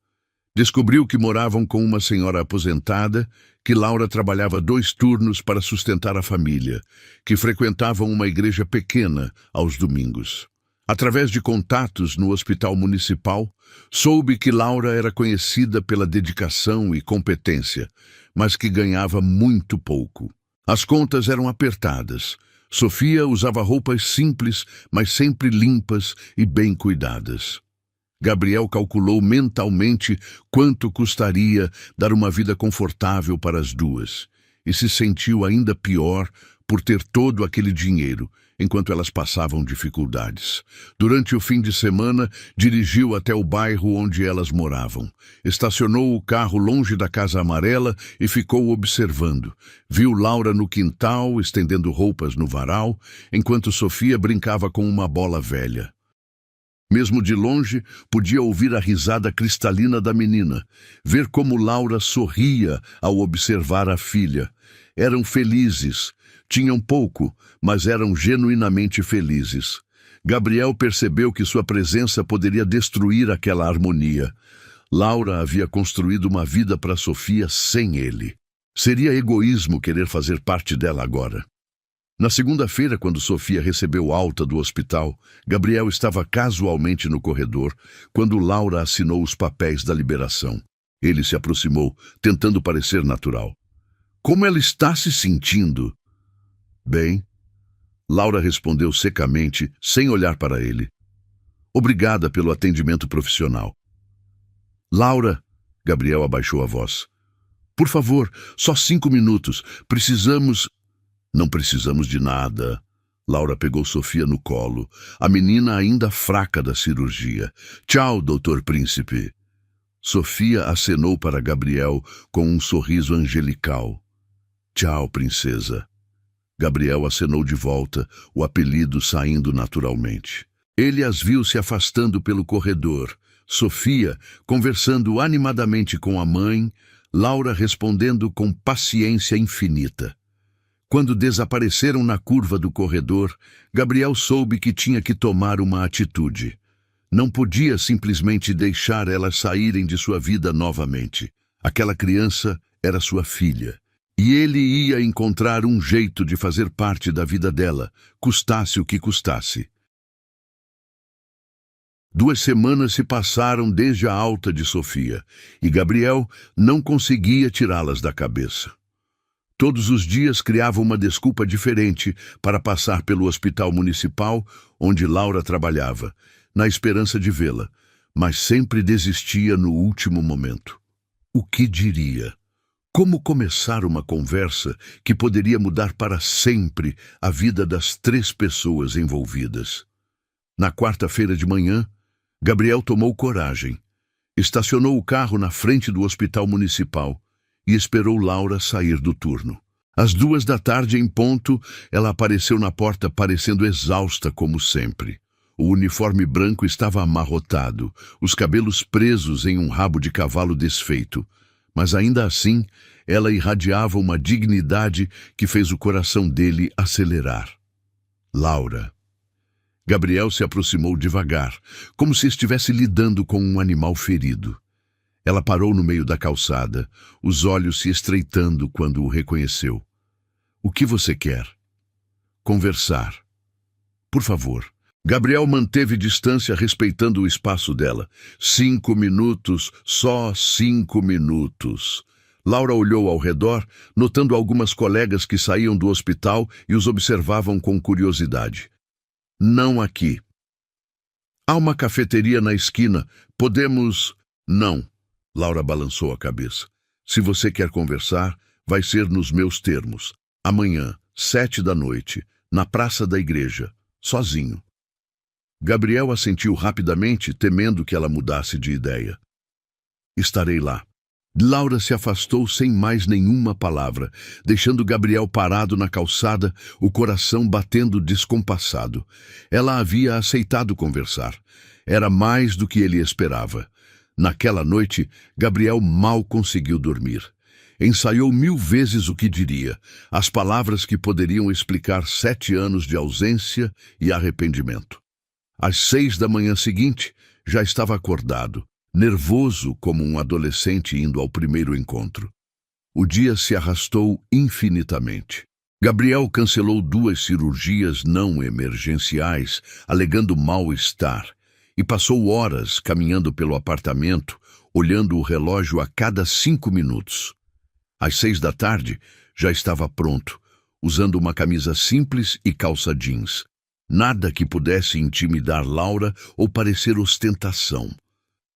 Descobriu que moravam com uma senhora aposentada, que Laura trabalhava 2 turnos para sustentar a família, que frequentavam uma igreja pequena aos domingos. Através de contatos no hospital municipal, soube que Laura era conhecida pela dedicação e competência, mas que ganhava muito pouco. As contas eram apertadas. Sofia usava roupas simples, mas sempre limpas e bem cuidadas. Gabriel calculou mentalmente quanto custaria dar uma vida confortável para as duas, e se sentiu ainda pior por ter todo aquele dinheiro, enquanto elas passavam dificuldades. Durante o fim de semana, dirigiu até o bairro onde elas moravam. Estacionou o carro longe da casa amarela e ficou observando. Viu Laura no quintal, estendendo roupas no varal, enquanto Sofia brincava com uma bola velha. Mesmo de longe, podia ouvir a risada cristalina da menina, ver como Laura sorria ao observar a filha. Eram felizes. Tinham pouco, mas eram genuinamente felizes. Gabriel percebeu que sua presença poderia destruir aquela harmonia. Laura havia construído uma vida para Sofia sem ele. Seria egoísmo querer fazer parte dela agora. Na segunda-feira, quando Sofia recebeu alta do hospital, Gabriel estava casualmente no corredor, quando Laura assinou os papéis da liberação. Ele se aproximou, tentando parecer natural. Como ela está se sentindo? Bem, Laura respondeu secamente, sem olhar para ele. Obrigada pelo atendimento profissional. Laura, Gabriel abaixou a voz. Por favor, só 5 minutos. Não precisamos de nada. Laura pegou Sofia no colo, a menina ainda fraca da cirurgia. Tchau, doutor Príncipe. Sofia acenou para Gabriel com um sorriso angelical. Tchau, princesa. Gabriel acenou de volta, o apelido saindo naturalmente. Ele as viu se afastando pelo corredor. Sofia conversando animadamente com a mãe, Laura respondendo com paciência infinita. Quando desapareceram na curva do corredor, Gabriel soube que tinha que tomar uma atitude. Não podia simplesmente deixar elas saírem de sua vida novamente. Aquela criança era sua filha. E ele ia encontrar um jeito de fazer parte da vida dela, custasse o que custasse. 2 semanas se passaram desde a alta de Sofia, e Gabriel não conseguia tirá-las da cabeça. Todos os dias criava uma desculpa diferente para passar pelo hospital municipal onde Laura trabalhava, na esperança de vê-la, mas sempre desistia no último momento. O que diria? Como começar uma conversa que poderia mudar para sempre a vida das 3 pessoas envolvidas? Na quarta-feira de manhã, Gabriel tomou coragem, estacionou o carro na frente do hospital municipal e esperou Laura sair do turno. Às 2 da tarde em ponto, ela apareceu na porta parecendo exausta como sempre. O uniforme branco estava amarrotado, os cabelos presos em um rabo de cavalo desfeito. Mas ainda assim, ela irradiava uma dignidade que fez o coração dele acelerar. Laura. Gabriel se aproximou devagar, como se estivesse lidando com um animal ferido. Ela parou no meio da calçada, os olhos se estreitando quando o reconheceu. O que você quer? Conversar. Por favor. Gabriel manteve distância, respeitando o espaço dela. 5 minutos, só 5 minutos. Laura olhou ao redor, notando algumas colegas que saíam do hospital e os observavam com curiosidade. Não aqui. Há uma cafeteria na esquina. Podemos... Não. Laura balançou a cabeça. Se você quer conversar, vai ser nos meus termos. Amanhã, 7 da noite, na praça da igreja, sozinho. Gabriel assentiu rapidamente, temendo que ela mudasse de ideia. Estarei lá. Laura se afastou sem mais nenhuma palavra, deixando Gabriel parado na calçada, o coração batendo descompassado. Ela havia aceitado conversar. Era mais do que ele esperava. Naquela noite, Gabriel mal conseguiu dormir. Ensaiou 1000 vezes o que diria, as palavras que poderiam explicar 7 anos de ausência e arrependimento. Às 6 da manhã seguinte, já estava acordado, nervoso como um adolescente indo ao primeiro encontro. O dia se arrastou infinitamente. Gabriel cancelou 2 cirurgias não emergenciais, alegando mal-estar, e passou horas caminhando pelo apartamento, olhando o relógio a cada 5 minutos. Às 6 da tarde, já estava pronto, usando uma camisa simples e calça jeans. Nada que pudesse intimidar Laura ou parecer ostentação.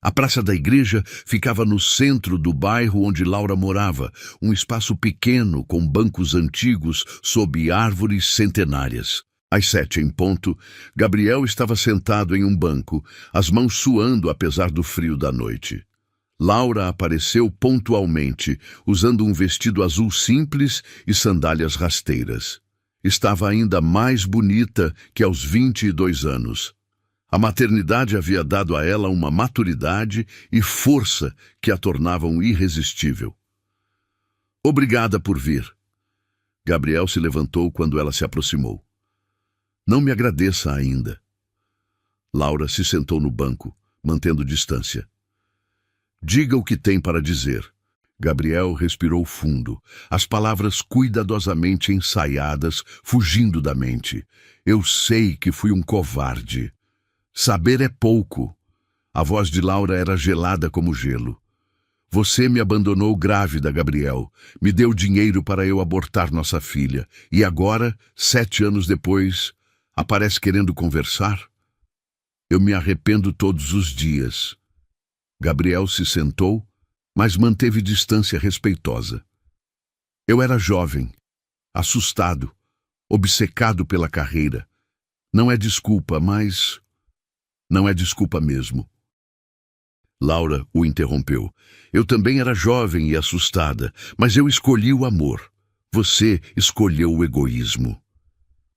A praça da igreja ficava no centro do bairro onde Laura morava, um espaço pequeno com bancos antigos sob árvores centenárias. Às 7 em ponto, Gabriel estava sentado em um banco, as mãos suando apesar do frio da noite. Laura apareceu pontualmente, usando um vestido azul simples e sandálias rasteiras. Estava ainda mais bonita que aos 22 anos. A maternidade havia dado a ela uma maturidade e força que a tornavam irresistível. Obrigada por vir. Gabriel se levantou quando ela se aproximou. Não me agradeça ainda. Laura se sentou no banco, mantendo distância. Diga o que tem para dizer. Gabriel respirou fundo, as palavras cuidadosamente ensaiadas, fugindo da mente. Eu sei que fui um covarde. Saber é pouco. A voz de Laura era gelada como gelo. Você me abandonou grávida, Gabriel. Me deu dinheiro para eu abortar nossa filha. E agora, 7 anos depois, aparece querendo conversar? Eu me arrependo todos os dias. Gabriel se sentou, mas manteve distância respeitosa. Eu era jovem, assustado, obcecado pela carreira. Não é desculpa, mas... não é desculpa mesmo. Laura o interrompeu. Eu também era jovem e assustada, mas eu escolhi o amor. Você escolheu o egoísmo.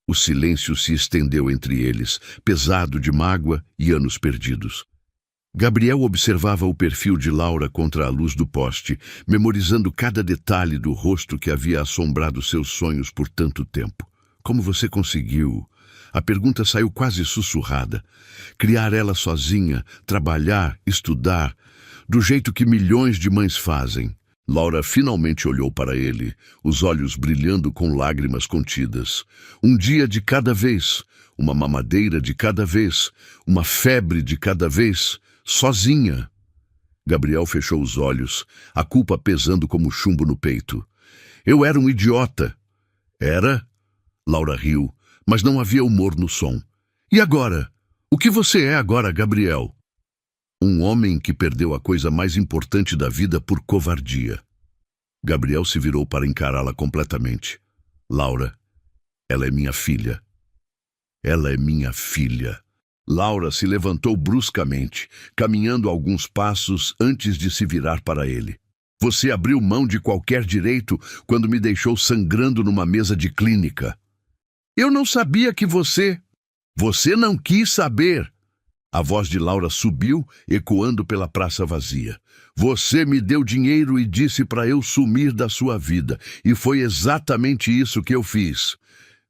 O silêncio se estendeu entre eles, pesado de mágoa e anos perdidos. Gabriel observava o perfil de Laura contra a luz do poste, memorizando cada detalhe do rosto que havia assombrado seus sonhos por tanto tempo. Como você conseguiu? A pergunta saiu quase sussurrada. Criar ela sozinha, trabalhar, estudar, do jeito que milhões de mães fazem. Laura finalmente olhou para ele, os olhos brilhando com lágrimas contidas. Um dia de cada vez, uma mamadeira de cada vez, uma febre de cada vez, sozinha. Gabriel fechou os olhos, a culpa pesando como chumbo no peito. Eu era um idiota. Era? Laura riu, mas não havia humor no som. E agora? O que você é agora, Gabriel? Um homem que perdeu a coisa mais importante da vida por covardia. Gabriel se virou para encará-la completamente. Laura, ela é minha filha. Ela é minha filha. Laura se levantou bruscamente, caminhando alguns passos antes de se virar para ele. Você abriu mão de qualquer direito quando me deixou sangrando numa mesa de clínica. Eu não sabia que você... Você não quis saber. A voz de Laura subiu, ecoando pela praça vazia. Você me deu dinheiro e disse para eu sumir da sua vida, e foi exatamente isso que eu fiz.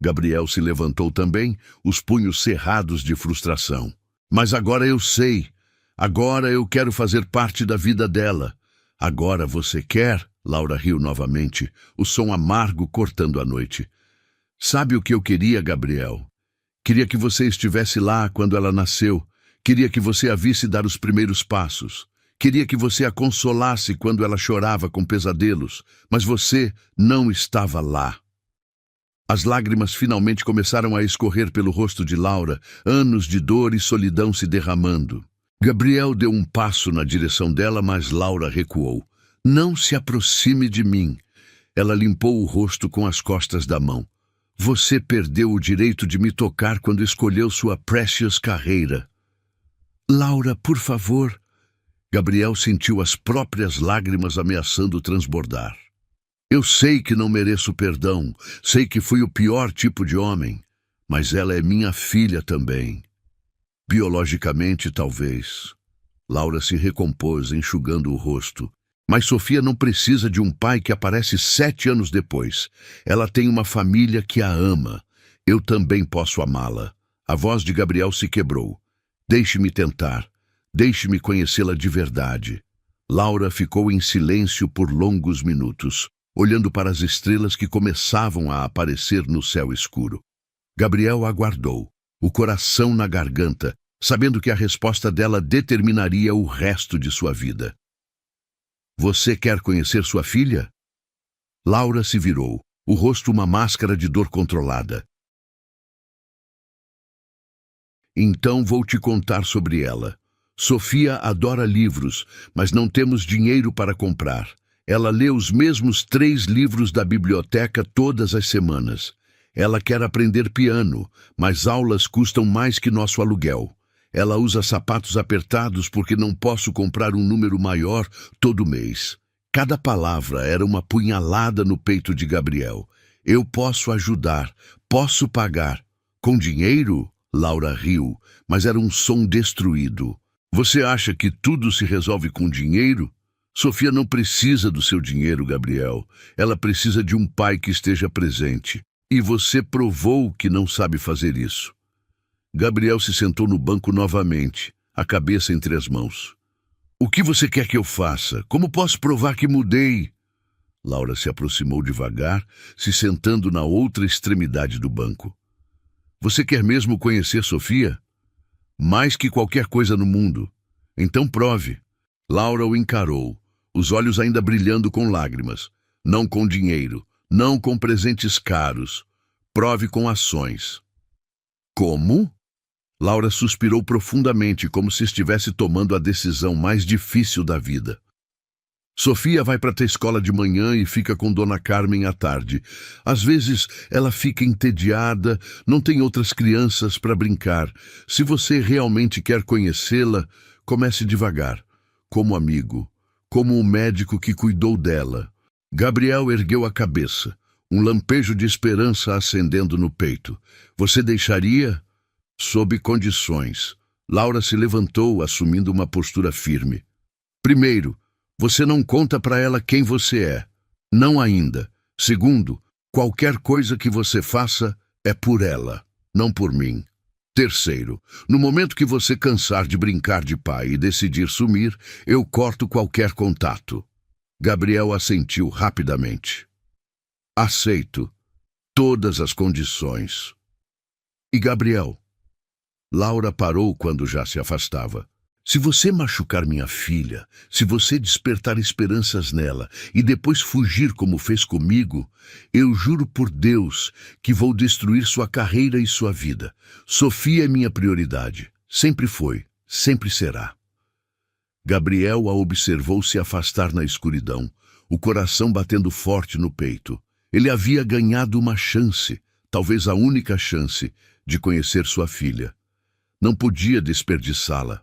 Gabriel se levantou também, os punhos cerrados de frustração. Mas agora eu sei. Agora eu quero fazer parte da vida dela. Agora você quer? Laura riu novamente, o som amargo cortando a noite. Sabe o que eu queria, Gabriel? Queria que você estivesse lá quando ela nasceu. Queria que você a visse dar os primeiros passos. Queria que você a consolasse quando ela chorava com pesadelos. Mas você não estava lá. As lágrimas finalmente começaram a escorrer pelo rosto de Laura, anos de dor e solidão se derramando. Gabriel deu um passo na direção dela, mas Laura recuou. Não se aproxime de mim. Ela limpou o rosto com as costas da mão. Você perdeu o direito de me tocar quando escolheu sua precious carreira. Laura, por favor. Gabriel sentiu as próprias lágrimas ameaçando transbordar. Eu sei que não mereço perdão, sei que fui o pior tipo de homem, mas ela é minha filha também. Biologicamente, talvez. Laura se recompôs, enxugando o rosto. Mas Sofia não precisa de um pai que aparece 7 anos depois. Ela tem uma família que a ama. Eu também posso amá-la. A voz de Gabriel se quebrou. Deixe-me tentar. Deixe-me conhecê-la de verdade. Laura ficou em silêncio por longos minutos, olhando para as estrelas que começavam a aparecer no céu escuro. Gabriel aguardou, o coração na garganta, sabendo que a resposta dela determinaria o resto de sua vida. Você quer conhecer sua filha? Laura se virou, o rosto uma máscara de dor controlada. Então vou te contar sobre ela. Sofia adora livros, mas não temos dinheiro para comprar. Ela lê os mesmos 3 livros da biblioteca todas as semanas. Ela quer aprender piano, mas aulas custam mais que nosso aluguel. Ela usa sapatos apertados porque não posso comprar um número maior todo mês. Cada palavra era uma punhalada no peito de Gabriel. Eu posso ajudar, posso pagar. Com dinheiro? Laura riu, mas era um som destruído. Você acha que tudo se resolve com dinheiro? Sofia não precisa do seu dinheiro, Gabriel. Ela precisa de um pai que esteja presente. E você provou que não sabe fazer isso. Gabriel se sentou no banco novamente, a cabeça entre as mãos. O que você quer que eu faça? Como posso provar que mudei? Laura se aproximou devagar, se sentando na outra extremidade do banco. Você quer mesmo conhecer Sofia? Mais que qualquer coisa no mundo. Então prove. Laura o encarou, os olhos ainda brilhando com lágrimas. Não com dinheiro, não com presentes caros. Prove com ações. Como? Laura suspirou profundamente, como se estivesse tomando a decisão mais difícil da vida. Sofia vai para a escola de manhã e fica com Dona Carmen à tarde. Às vezes ela fica entediada, não tem outras crianças para brincar. Se você realmente quer conhecê-la, comece devagar, como amigo, como o médico que cuidou dela. Gabriel ergueu a cabeça, um lampejo de esperança acendendo no peito. Você deixaria? Sob condições. Laura se levantou, assumindo uma postura firme. Primeiro, você não conta para ela quem você é. Não ainda. Segundo, qualquer coisa que você faça é por ela, não por mim. Terceiro, no momento que você cansar de brincar de pai e decidir sumir, eu corto qualquer contato. Gabriel assentiu rapidamente. Aceito todas as condições. E Gabriel? Laura parou quando já se afastava. Se você machucar minha filha, se você despertar esperanças nela e depois fugir como fez comigo, eu juro por Deus que vou destruir sua carreira e sua vida. Sofia é minha prioridade. Sempre foi, sempre será. Gabriel a observou se afastar na escuridão, o coração batendo forte no peito. Ele havia ganhado uma chance, talvez a única chance, de conhecer sua filha. Não podia desperdiçá-la.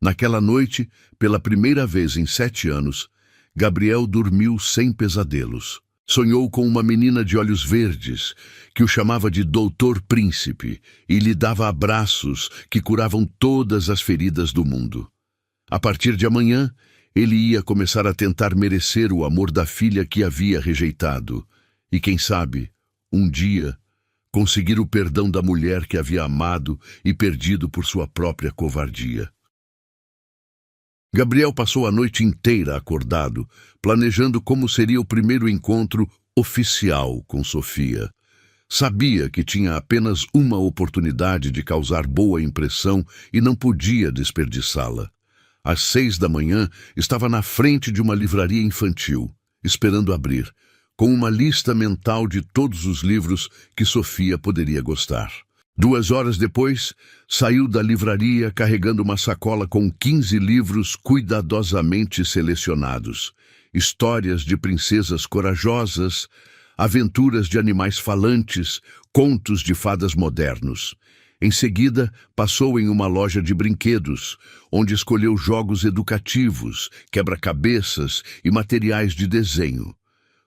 Naquela noite, pela primeira vez em 7 anos, Gabriel dormiu sem pesadelos. Sonhou com uma menina de olhos verdes, que o chamava de Doutor Príncipe, e lhe dava abraços que curavam todas as feridas do mundo. A partir de amanhã, ele ia começar a tentar merecer o amor da filha que havia rejeitado. E quem sabe, um dia, conseguir o perdão da mulher que havia amado e perdido por sua própria covardia. Gabriel passou a noite inteira acordado, planejando como seria o primeiro encontro oficial com Sofia. Sabia que tinha apenas uma oportunidade de causar boa impressão e não podia desperdiçá-la. Às 6 da manhã, estava na frente de uma livraria infantil, esperando abrir, com uma lista mental de todos os livros que Sofia poderia gostar. 2 horas depois, saiu da livraria carregando uma sacola com 15 livros cuidadosamente selecionados. Histórias de princesas corajosas, aventuras de animais falantes, contos de fadas modernos. Em seguida, passou em uma loja de brinquedos, onde escolheu jogos educativos, quebra-cabeças e materiais de desenho.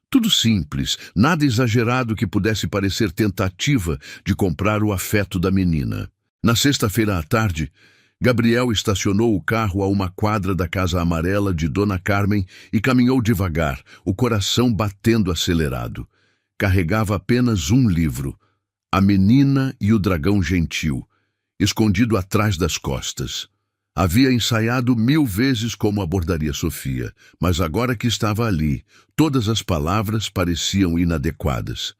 Tudo simples, nada exagerado que pudesse parecer tentativa de comprar o afeto da menina. Na sexta-feira à tarde, Gabriel estacionou o carro a uma quadra da Casa Amarela de Dona Carmen e caminhou devagar, o coração batendo acelerado. Carregava apenas um livro, A Menina e o Dragão Gentil, escondido atrás das costas. Havia ensaiado 1000 vezes como abordaria Sofia, mas agora que estava ali, todas as palavras pareciam inadequadas.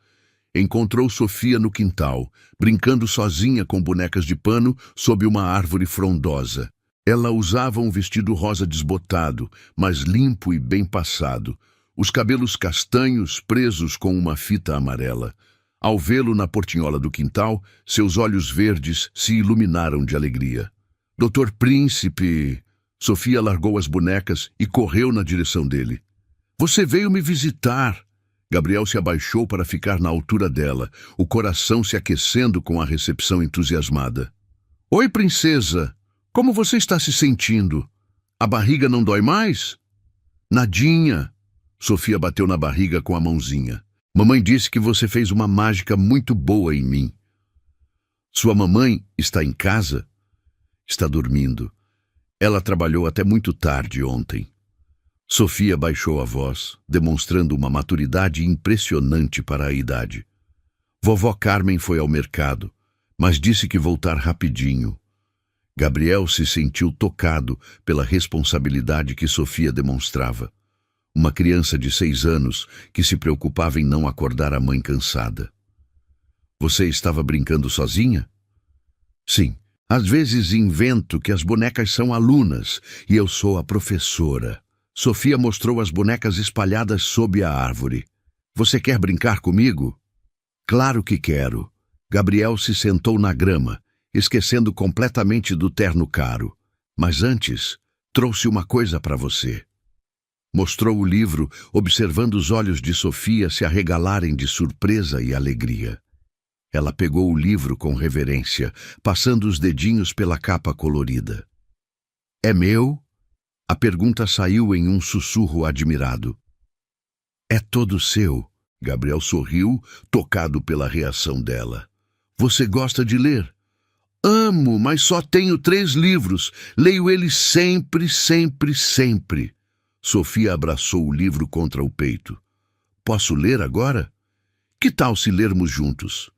Encontrou Sofia no quintal, brincando sozinha com bonecas de pano sob uma árvore frondosa. Ela usava um vestido rosa desbotado, mas limpo e bem passado, os cabelos castanhos presos com uma fita amarela. Ao vê-lo na portinhola do quintal, seus olhos verdes se iluminaram de alegria. Doutor Príncipe! Sofia largou as bonecas e correu na direção dele. Você veio me visitar! Gabriel se abaixou para ficar na altura dela, o coração se aquecendo com a recepção entusiasmada. Oi, princesa! Como você está se sentindo? A barriga não dói mais? Nadinha! Sofia bateu na barriga com a mãozinha. Mamãe disse que você fez uma mágica muito boa em mim. Sua mamãe está em casa? Está dormindo. Ela trabalhou até muito tarde ontem. Sofia baixou a voz, demonstrando uma maturidade impressionante para a idade. Vovó Carmen foi ao mercado, mas disse que voltar rapidinho. Gabriel se sentiu tocado pela responsabilidade que Sofia demonstrava. Uma criança de 6 anos que se preocupava em não acordar a mãe cansada. Você estava brincando sozinha? Sim. Às vezes invento que as bonecas são alunas e eu sou a professora. Sofia mostrou as bonecas espalhadas sob a árvore. Você quer brincar comigo? Claro que quero. Gabriel se sentou na grama, esquecendo completamente do terno caro. Mas antes, trouxe uma coisa para você. Mostrou o livro, observando os olhos de Sofia se arregalarem de surpresa e alegria. Ela pegou o livro com reverência, passando os dedinhos pela capa colorida. É meu? A pergunta saiu em um sussurro admirado. É todo seu. Gabriel sorriu, tocado pela reação dela. Você gosta de ler? Amo, mas só tenho 3 livros. Leio eles sempre, sempre, sempre. Sofia abraçou o livro contra o peito. Posso ler agora? Que tal se lermos juntos?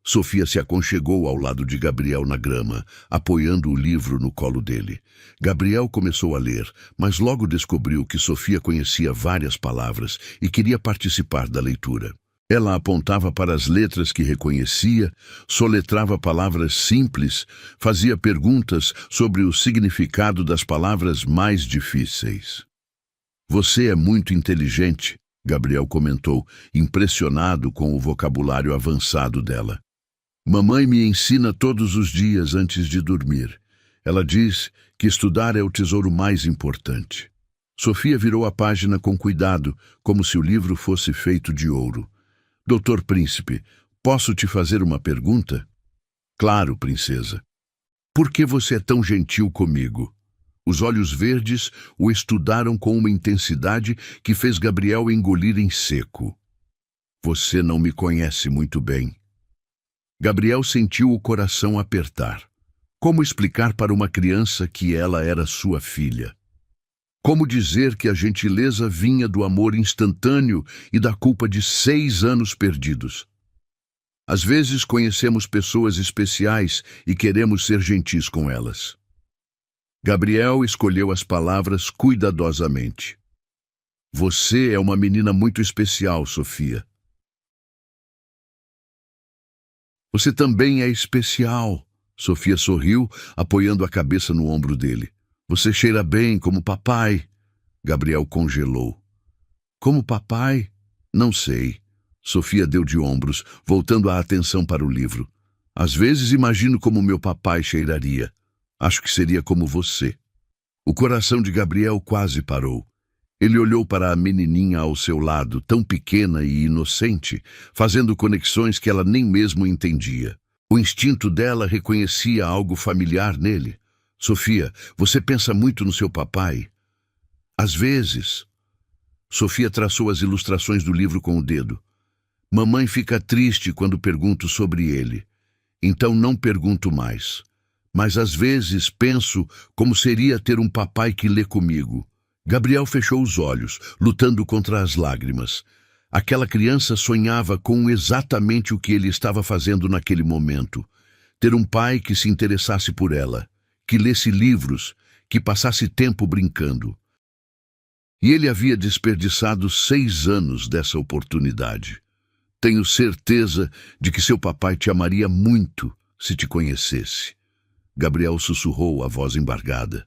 Sofia se aconchegou ao lado de Gabriel na grama, apoiando o livro no colo dele. Gabriel começou a ler, mas logo descobriu que Sofia conhecia várias palavras e queria participar da leitura. Ela apontava para as letras que reconhecia, soletrava palavras simples, fazia perguntas sobre o significado das palavras mais difíceis. Você é muito inteligente, Gabriel comentou, impressionado com o vocabulário avançado dela. Mamãe me ensina todos os dias antes de dormir. Ela diz que estudar é o tesouro mais importante. Sofia virou a página com cuidado, como se o livro fosse feito de ouro. Doutor Príncipe, posso te fazer uma pergunta? Claro, princesa. Por que você é tão gentil comigo? Os olhos verdes o estudaram com uma intensidade que fez Gabriel engolir em seco. Você não me conhece muito bem. Gabriel sentiu o coração apertar. Como explicar para uma criança que ela era sua filha? Como dizer que a gentileza vinha do amor instantâneo e da culpa de 6 anos perdidos? Às vezes conhecemos pessoas especiais e queremos ser gentis com elas. Gabriel escolheu as palavras cuidadosamente. Você é uma menina muito especial, Sofia. Você também é especial. Sofia sorriu, apoiando a cabeça no ombro dele. Você cheira bem, como papai. Gabriel congelou. Como papai? Não sei. Sofia deu de ombros, voltando a atenção para o livro. Às vezes imagino como meu papai cheiraria. Acho que seria como você. O coração de Gabriel quase parou. Ele olhou para a menininha ao seu lado, tão pequena e inocente, fazendo conexões que ela nem mesmo entendia. O instinto dela reconhecia algo familiar nele. Sofia, você pensa muito no seu papai? Às vezes. Sofia traçou as ilustrações do livro com o dedo. Mamãe fica triste quando pergunto sobre ele. Então não pergunto mais. Mas às vezes penso como seria ter um papai que lê comigo. Gabriel fechou os olhos, lutando contra as lágrimas. Aquela criança sonhava com exatamente o que ele estava fazendo naquele momento. Ter um pai que se interessasse por ela, que lesse livros, que passasse tempo brincando. E ele havia desperdiçado 6 anos dessa oportunidade. Tenho certeza de que seu papai te amaria muito se te conhecesse. Gabriel sussurrou, a voz embargada.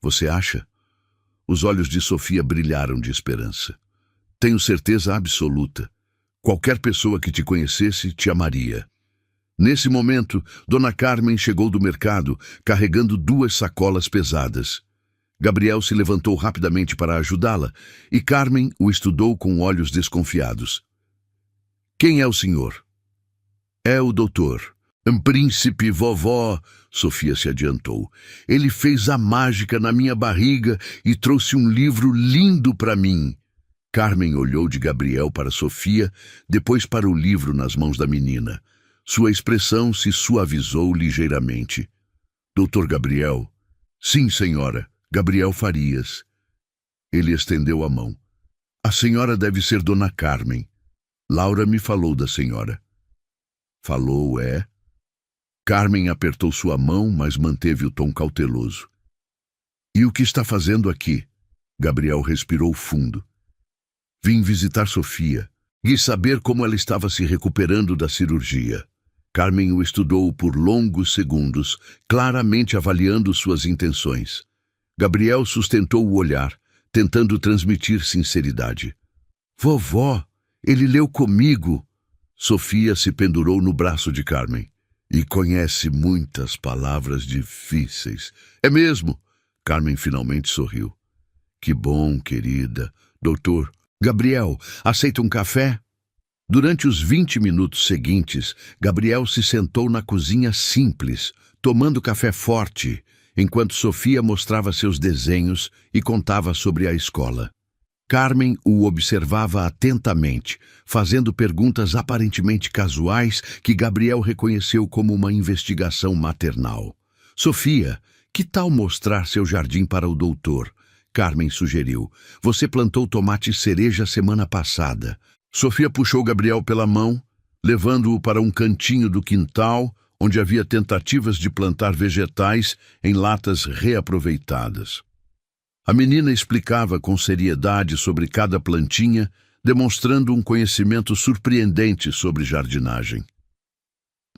Você acha? Os olhos de Sofia brilharam de esperança. Tenho certeza absoluta. Qualquer pessoa que te conhecesse te amaria. Nesse momento, Dona Carmen chegou do mercado, carregando 2 sacolas pesadas. Gabriel se levantou rapidamente para ajudá-la, e Carmen o estudou com olhos desconfiados. Quem é o senhor? É o doutor. Príncipe, vovó, Sofia se adiantou. Ele fez a mágica na minha barriga e trouxe um livro lindo para mim. Carmen olhou de Gabriel para Sofia, depois para o livro nas mãos da menina. Sua expressão se suavizou ligeiramente. Doutor Gabriel? Sim, senhora. Gabriel Farias. Ele estendeu a mão. A senhora deve ser Dona Carmen. Laura me falou da senhora. Falou, é? Carmen apertou sua mão, mas manteve o tom cauteloso. E o que está fazendo aqui? Gabriel respirou fundo. Vim visitar Sofia e saber como ela estava se recuperando da cirurgia. Carmen o estudou por longos segundos, claramente avaliando suas intenções. Gabriel sustentou o olhar, tentando transmitir sinceridade. Vovó, ele leu comigo. Sofia se pendurou no braço de Carmen. E conhece muitas palavras difíceis. É mesmo? Carmen finalmente sorriu. Que bom, querida. Doutor, Gabriel, aceita um café? Durante os 20 minutos seguintes, Gabriel se sentou na cozinha simples, tomando café forte, enquanto Sofia mostrava seus desenhos e contava sobre a escola. Carmen o observava atentamente, fazendo perguntas aparentemente casuais que Gabriel reconheceu como uma investigação maternal. Sofia, que tal mostrar seu jardim para o doutor? Carmen sugeriu. Você plantou tomate cereja semana passada. Sofia puxou Gabriel pela mão, levando-o para um cantinho do quintal, onde havia tentativas de plantar vegetais em latas reaproveitadas. A menina explicava com seriedade sobre cada plantinha, demonstrando um conhecimento surpreendente sobre jardinagem.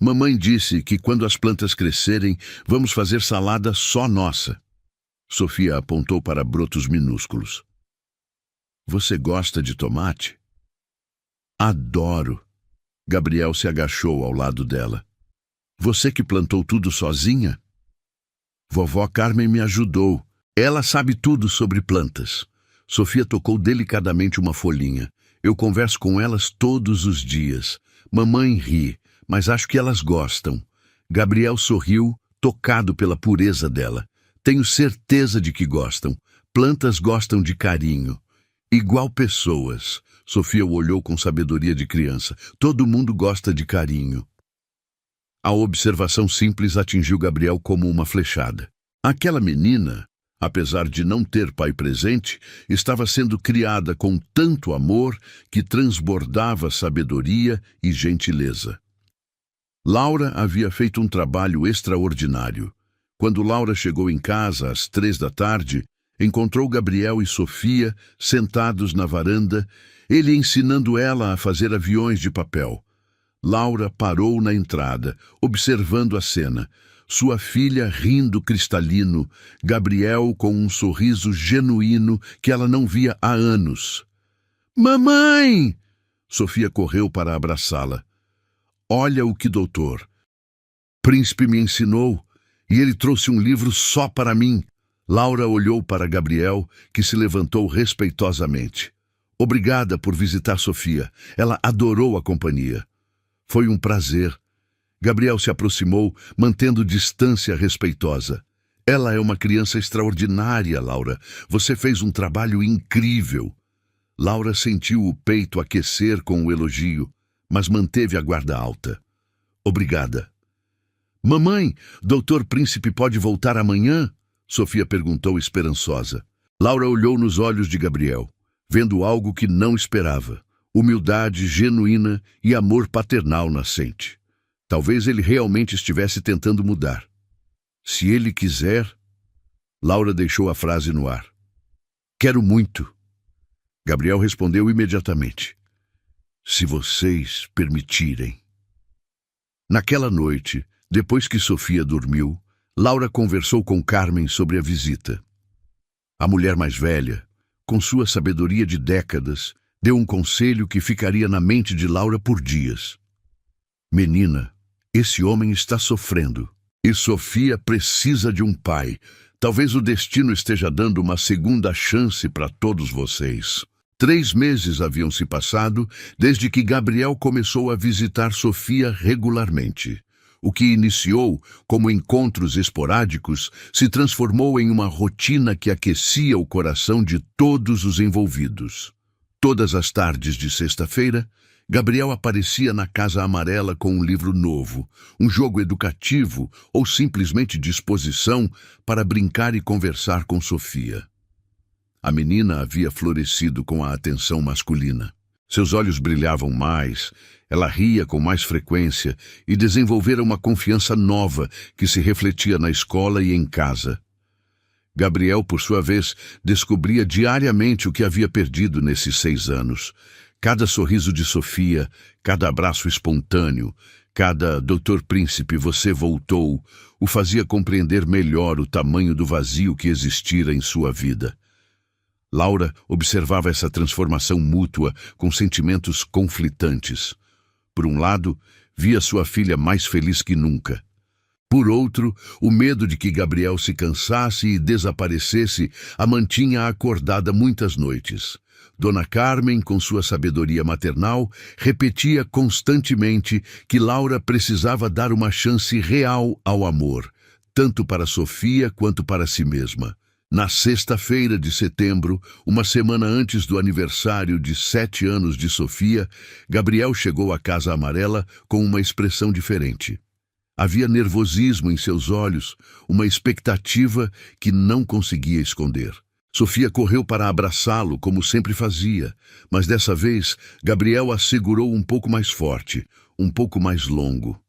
Mamãe disse que quando as plantas crescerem, vamos fazer salada só nossa. Sofia apontou para brotos minúsculos. Você gosta de tomate? Adoro. Gabriel se agachou ao lado dela. Você que plantou tudo sozinha? Vovó Carmen me ajudou. Ela sabe tudo sobre plantas. Sofia tocou delicadamente uma folhinha. Eu converso com elas todos os dias. Mamãe ri, mas acho que elas gostam. Gabriel sorriu, tocado pela pureza dela. Tenho certeza de que gostam. Plantas gostam de carinho. Igual pessoas. Sofia o olhou com sabedoria de criança. Todo mundo gosta de carinho. A observação simples atingiu Gabriel como uma flechada. Aquela menina, apesar de não ter pai presente, estava sendo criada com tanto amor que transbordava sabedoria e gentileza. Laura havia feito um trabalho extraordinário. Quando Laura chegou em casa às 3 da tarde, encontrou Gabriel e Sofia sentados na varanda, ele ensinando ela a fazer aviões de papel. Laura parou na entrada, observando a cena. Sua filha rindo cristalino, Gabriel com um sorriso genuíno que ela não via há anos. "Mamãe!" Sofia correu para abraçá-la. "Olha o que doutor Príncipe me ensinou, e ele trouxe um livro só para mim." Laura olhou para Gabriel, que se levantou respeitosamente. "Obrigada por visitar Sofia. Ela adorou a companhia." "Foi um prazer." Gabriel se aproximou, mantendo distância respeitosa. "Ela é uma criança extraordinária, Laura. Você fez um trabalho incrível." Laura sentiu o peito aquecer com o elogio, mas manteve a guarda alta. "Obrigada." "Mamãe, Dr. Príncipe pode voltar amanhã?" Sofia perguntou esperançosa. Laura olhou nos olhos de Gabriel, vendo algo que não esperava: humildade genuína e amor paternal nascente. Talvez ele realmente estivesse tentando mudar. "Se ele quiser..." Laura deixou a frase no ar. "Quero muito." Gabriel respondeu imediatamente: "Se vocês permitirem." Naquela noite, depois que Sofia dormiu, Laura conversou com Carmen sobre a visita. A mulher mais velha, com sua sabedoria de décadas, deu um conselho que ficaria na mente de Laura por dias. "Menina, esse homem está sofrendo, e Sofia precisa de um pai. Talvez o destino esteja dando uma segunda chance para todos vocês." 3 meses haviam se passado desde que Gabriel começou a visitar Sofia regularmente. O que iniciou como encontros esporádicos se transformou em uma rotina que aquecia o coração de todos os envolvidos. Todas as tardes de sexta-feira, Gabriel aparecia na Casa Amarela com um livro novo, um jogo educativo ou simplesmente disposição para brincar e conversar com Sofia. A menina havia florescido com a atenção masculina. Seus olhos brilhavam mais, ela ria com mais frequência e desenvolvera uma confiança nova que se refletia na escola e em casa. Gabriel, por sua vez, descobria diariamente o que havia perdido nesses 6 anos. Cada sorriso de Sofia, cada abraço espontâneo, cada "Doutor Príncipe, você voltou", o fazia compreender melhor o tamanho do vazio que existira em sua vida. Laura observava essa transformação mútua com sentimentos conflitantes. Por um lado, via sua filha mais feliz que nunca. Por outro, o medo de que Gabriel se cansasse e desaparecesse a mantinha acordada muitas noites. Dona Carmen, com sua sabedoria maternal, repetia constantemente que Laura precisava dar uma chance real ao amor, tanto para Sofia quanto para si mesma. Na sexta-feira de setembro, uma semana antes do aniversário de 7 anos de Sofia, Gabriel chegou à Casa Amarela com uma expressão diferente. Havia nervosismo em seus olhos, uma expectativa que não conseguia esconder. Sofia correu para abraçá-lo, como sempre fazia, mas dessa vez Gabriel a segurou um pouco mais forte, um pouco mais longo.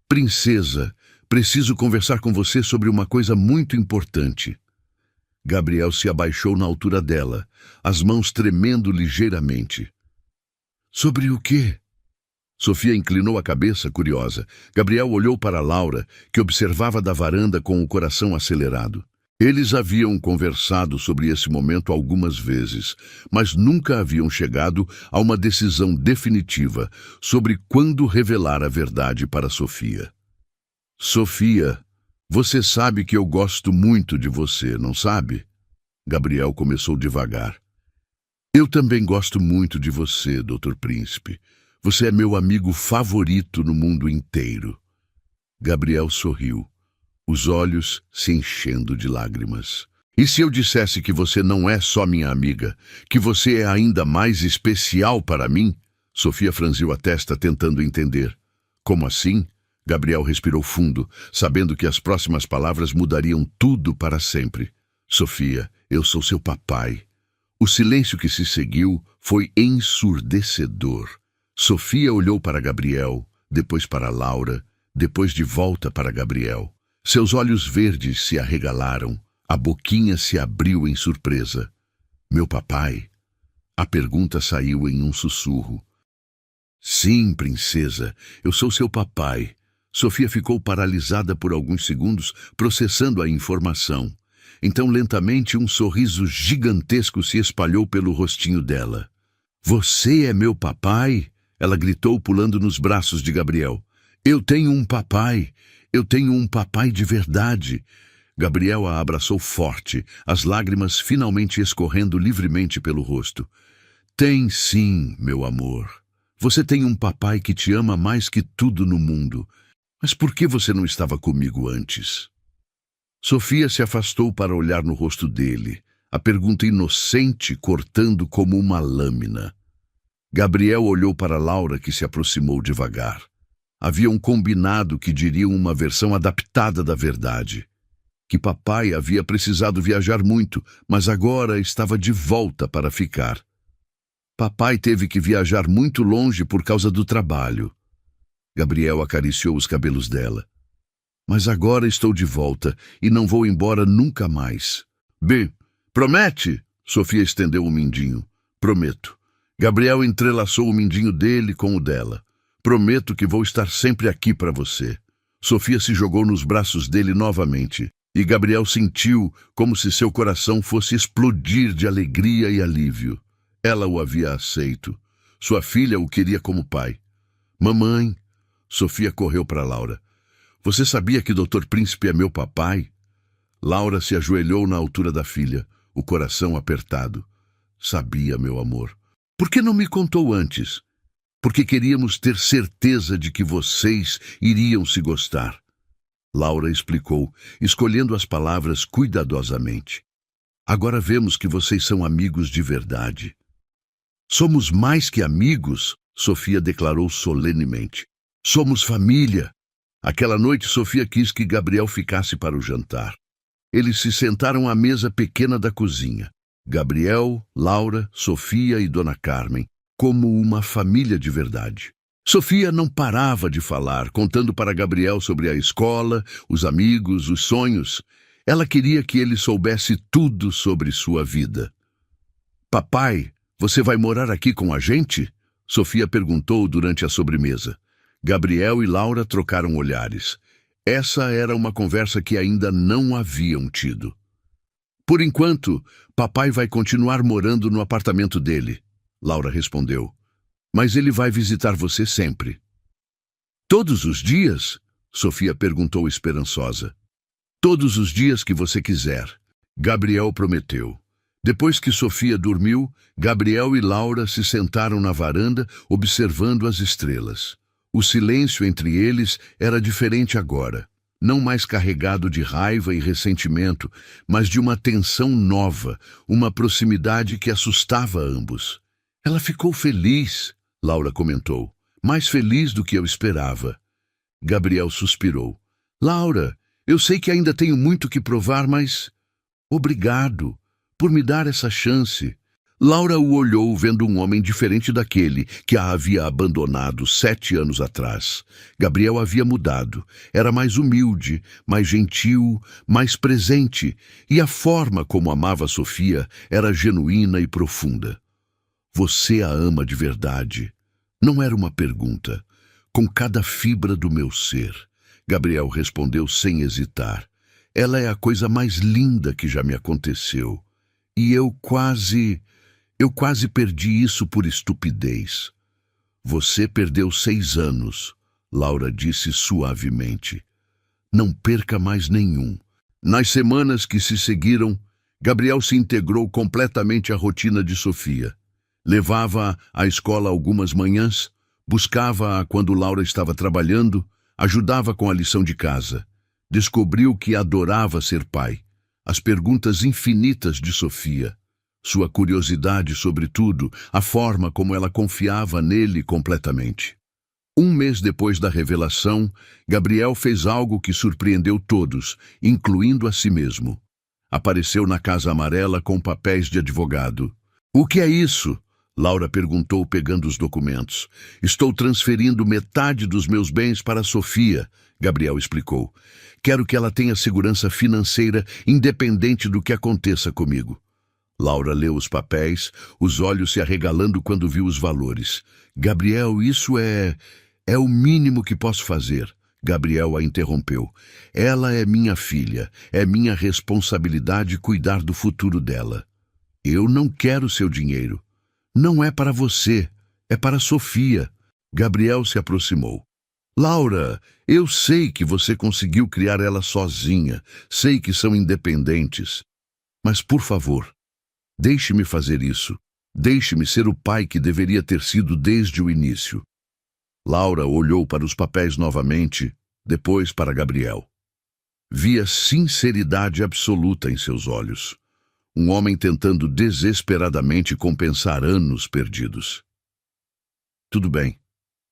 "Princesa, preciso conversar com você sobre uma coisa muito importante." Gabriel se abaixou na altura dela, as mãos tremendo ligeiramente. "Sobre o quê?" Sofia inclinou a cabeça, curiosa. Gabriel olhou para Laura, que observava da varanda com o coração acelerado. Eles haviam conversado sobre esse momento algumas vezes, mas nunca haviam chegado a uma decisão definitiva sobre quando revelar a verdade para Sofia. "Sofia, você sabe que eu gosto muito de você, não sabe?" Gabriel começou devagar. "Eu também gosto muito de você, Dr. Príncipe. Você é meu amigo favorito no mundo inteiro." Gabriel sorriu, os olhos se enchendo de lágrimas. "E se eu dissesse que você não é só minha amiga, que você é ainda mais especial para mim?" Sofia franziu a testa, tentando entender. "Como assim?" Gabriel respirou fundo, sabendo que as próximas palavras mudariam tudo para sempre. "Sofia, eu sou seu papai." O silêncio que se seguiu foi ensurdecedor. Sofia olhou para Gabriel, depois para Laura, depois de volta para Gabriel. Seus olhos verdes se arregalaram, a boquinha se abriu em surpresa. Meu papai? A pergunta saiu em um sussurro. Sim, princesa, eu sou seu papai. Sofia ficou paralisada por alguns segundos, processando a informação. Então, lentamente, um sorriso gigantesco se espalhou pelo rostinho dela. Você é meu papai? Ela gritou, pulando nos braços de Gabriel. Eu tenho um papai. Eu tenho um papai de verdade. Gabriel a abraçou forte, as lágrimas finalmente escorrendo livremente pelo rosto. Tem sim, meu amor. Você tem um papai que te ama mais que tudo no mundo. Mas por que você não estava comigo antes? Sofia se afastou para olhar no rosto dele, a pergunta inocente cortando como uma lâmina. Gabriel olhou para Laura, que se aproximou devagar. Haviam combinado que diriam uma versão adaptada da verdade. Que papai havia precisado viajar muito, mas agora estava de volta para ficar. Papai teve que viajar muito longe por causa do trabalho. Gabriel acariciou os cabelos dela. Mas agora estou de volta e não vou embora nunca mais. Promete? Sofia estendeu o mindinho. Prometo. Gabriel entrelaçou o mindinho dele com o dela. Prometo que vou estar sempre aqui para você. Sofia se jogou nos braços dele novamente, e Gabriel sentiu como se seu coração fosse explodir de alegria e alívio. Ela o havia aceito. Sua filha o queria como pai. Mamãe, Sofia correu para Laura. Você sabia que Dr. Príncipe é meu papai? Laura se ajoelhou na altura da filha, o coração apertado. Sabia, meu amor. Por que não me contou antes? Porque queríamos ter certeza de que vocês iriam se gostar. Laura explicou, escolhendo as palavras cuidadosamente. Agora vemos que vocês são amigos de verdade. Somos mais que amigos, Sofia declarou solenemente. Somos família. Aquela noite, Sofia quis que Gabriel ficasse para o jantar. Eles se sentaram à mesa pequena da cozinha. Gabriel, Laura, Sofia e Dona Carmen, como uma família de verdade. Sofia não parava de falar, contando para Gabriel sobre a escola, os amigos, os sonhos. Ela queria que ele soubesse tudo sobre sua vida. Papai, você vai morar aqui com a gente? Sofia perguntou durante a sobremesa. Gabriel e Laura trocaram olhares. Essa era uma conversa que ainda não haviam tido. Por enquanto, papai vai continuar morando no apartamento dele, Laura respondeu. Mas ele vai visitar você sempre. Todos os dias? Sofia perguntou esperançosa. Todos os dias que você quiser, Gabriel prometeu. Depois que Sofia dormiu, Gabriel e Laura se sentaram na varanda, observando as estrelas. O silêncio entre eles era diferente agora, não mais carregado de raiva e ressentimento, mas de uma tensão nova, uma proximidade que assustava ambos. Ela ficou feliz, Laura comentou, mais feliz do que eu esperava. Gabriel suspirou. Laura, eu sei que ainda tenho muito que provar, mas... Obrigado por me dar essa chance. Laura o olhou, vendo um homem diferente daquele que a havia abandonado 7 anos atrás. Gabriel havia mudado. Era mais humilde, mais gentil, mais presente, e a forma como amava Sofia era genuína e profunda. Você a ama de verdade. Não era uma pergunta. Com cada fibra do meu ser. Gabriel respondeu sem hesitar. Ela é a coisa mais linda que já me aconteceu. E eu quase perdi isso por estupidez. Você perdeu 6 anos, Laura disse suavemente. Não perca mais nenhum. Nas semanas que se seguiram, Gabriel se integrou completamente à rotina de Sofia. Levava-a à escola algumas manhãs, buscava-a quando Laura estava trabalhando, ajudava com a lição de casa. Descobriu que adorava ser pai. As perguntas infinitas de Sofia, sua curiosidade sobre tudo, a forma como ela confiava nele completamente. 1 mês depois da revelação, Gabriel fez algo que surpreendeu todos, incluindo a si mesmo. Apareceu na Casa Amarela com papéis de advogado. O que é isso? Laura perguntou, pegando os documentos. Estou transferindo metade dos meus bens para Sofia, Gabriel explicou. Quero que ela tenha segurança financeira independente do que aconteça comigo. Laura leu os papéis, os olhos se arregalando quando viu os valores. Gabriel, isso é o mínimo que posso fazer. Gabriel a interrompeu. Ela é minha filha. É minha responsabilidade cuidar do futuro dela. Eu não quero seu dinheiro. Não é para você. É para Sofia. Gabriel se aproximou. Laura, eu sei que você conseguiu criar ela sozinha. Sei que são independentes. Mas, por favor, deixe-me fazer isso. Deixe-me ser o pai que deveria ter sido desde o início. Laura olhou para os papéis novamente, depois para Gabriel. Via sinceridade absoluta em seus olhos. Um homem tentando desesperadamente compensar anos perdidos. Tudo bem,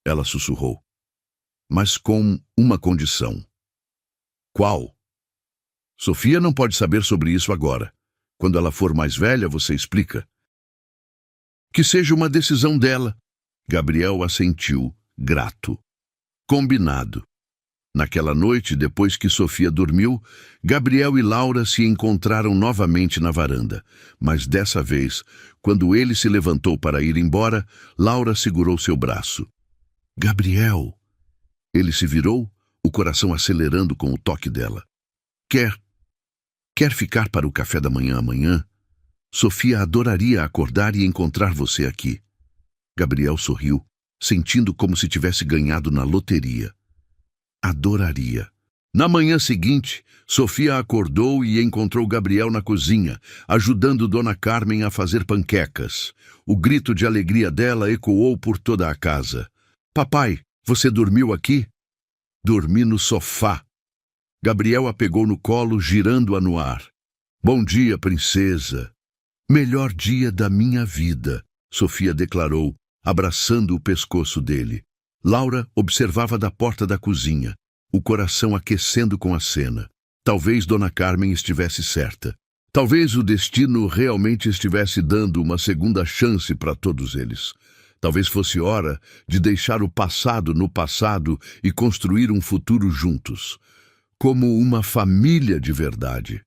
ela sussurrou. Mas com uma condição. Qual? Sofia não pode saber sobre isso agora. Quando ela for mais velha, você explica. Que seja uma decisão dela. Gabriel assentiu, grato. Combinado. Naquela noite, depois que Sofia dormiu, Gabriel e Laura se encontraram novamente na varanda. Mas dessa vez, quando ele se levantou para ir embora, Laura segurou seu braço. Gabriel! Ele se virou, o coração acelerando com o toque dela. Quer ficar para o café da manhã amanhã? Sofia adoraria acordar e encontrar você aqui. Gabriel sorriu, sentindo como se tivesse ganhado na loteria. Adoraria. Na manhã seguinte, Sofia acordou e encontrou Gabriel na cozinha, ajudando Dona Carmen a fazer panquecas. O grito de alegria dela ecoou por toda a casa. Papai, você dormiu aqui? Dormi no sofá. Gabriel a pegou no colo, girando-a no ar. Bom dia, princesa. Melhor dia da minha vida, Sofia declarou, abraçando o pescoço dele. Laura observava da porta da cozinha, o coração aquecendo com a cena. Talvez Dona Carmen estivesse certa. Talvez o destino realmente estivesse dando uma segunda chance para todos eles. Talvez fosse hora de deixar o passado no passado e construir um futuro juntos. Como uma família de verdade.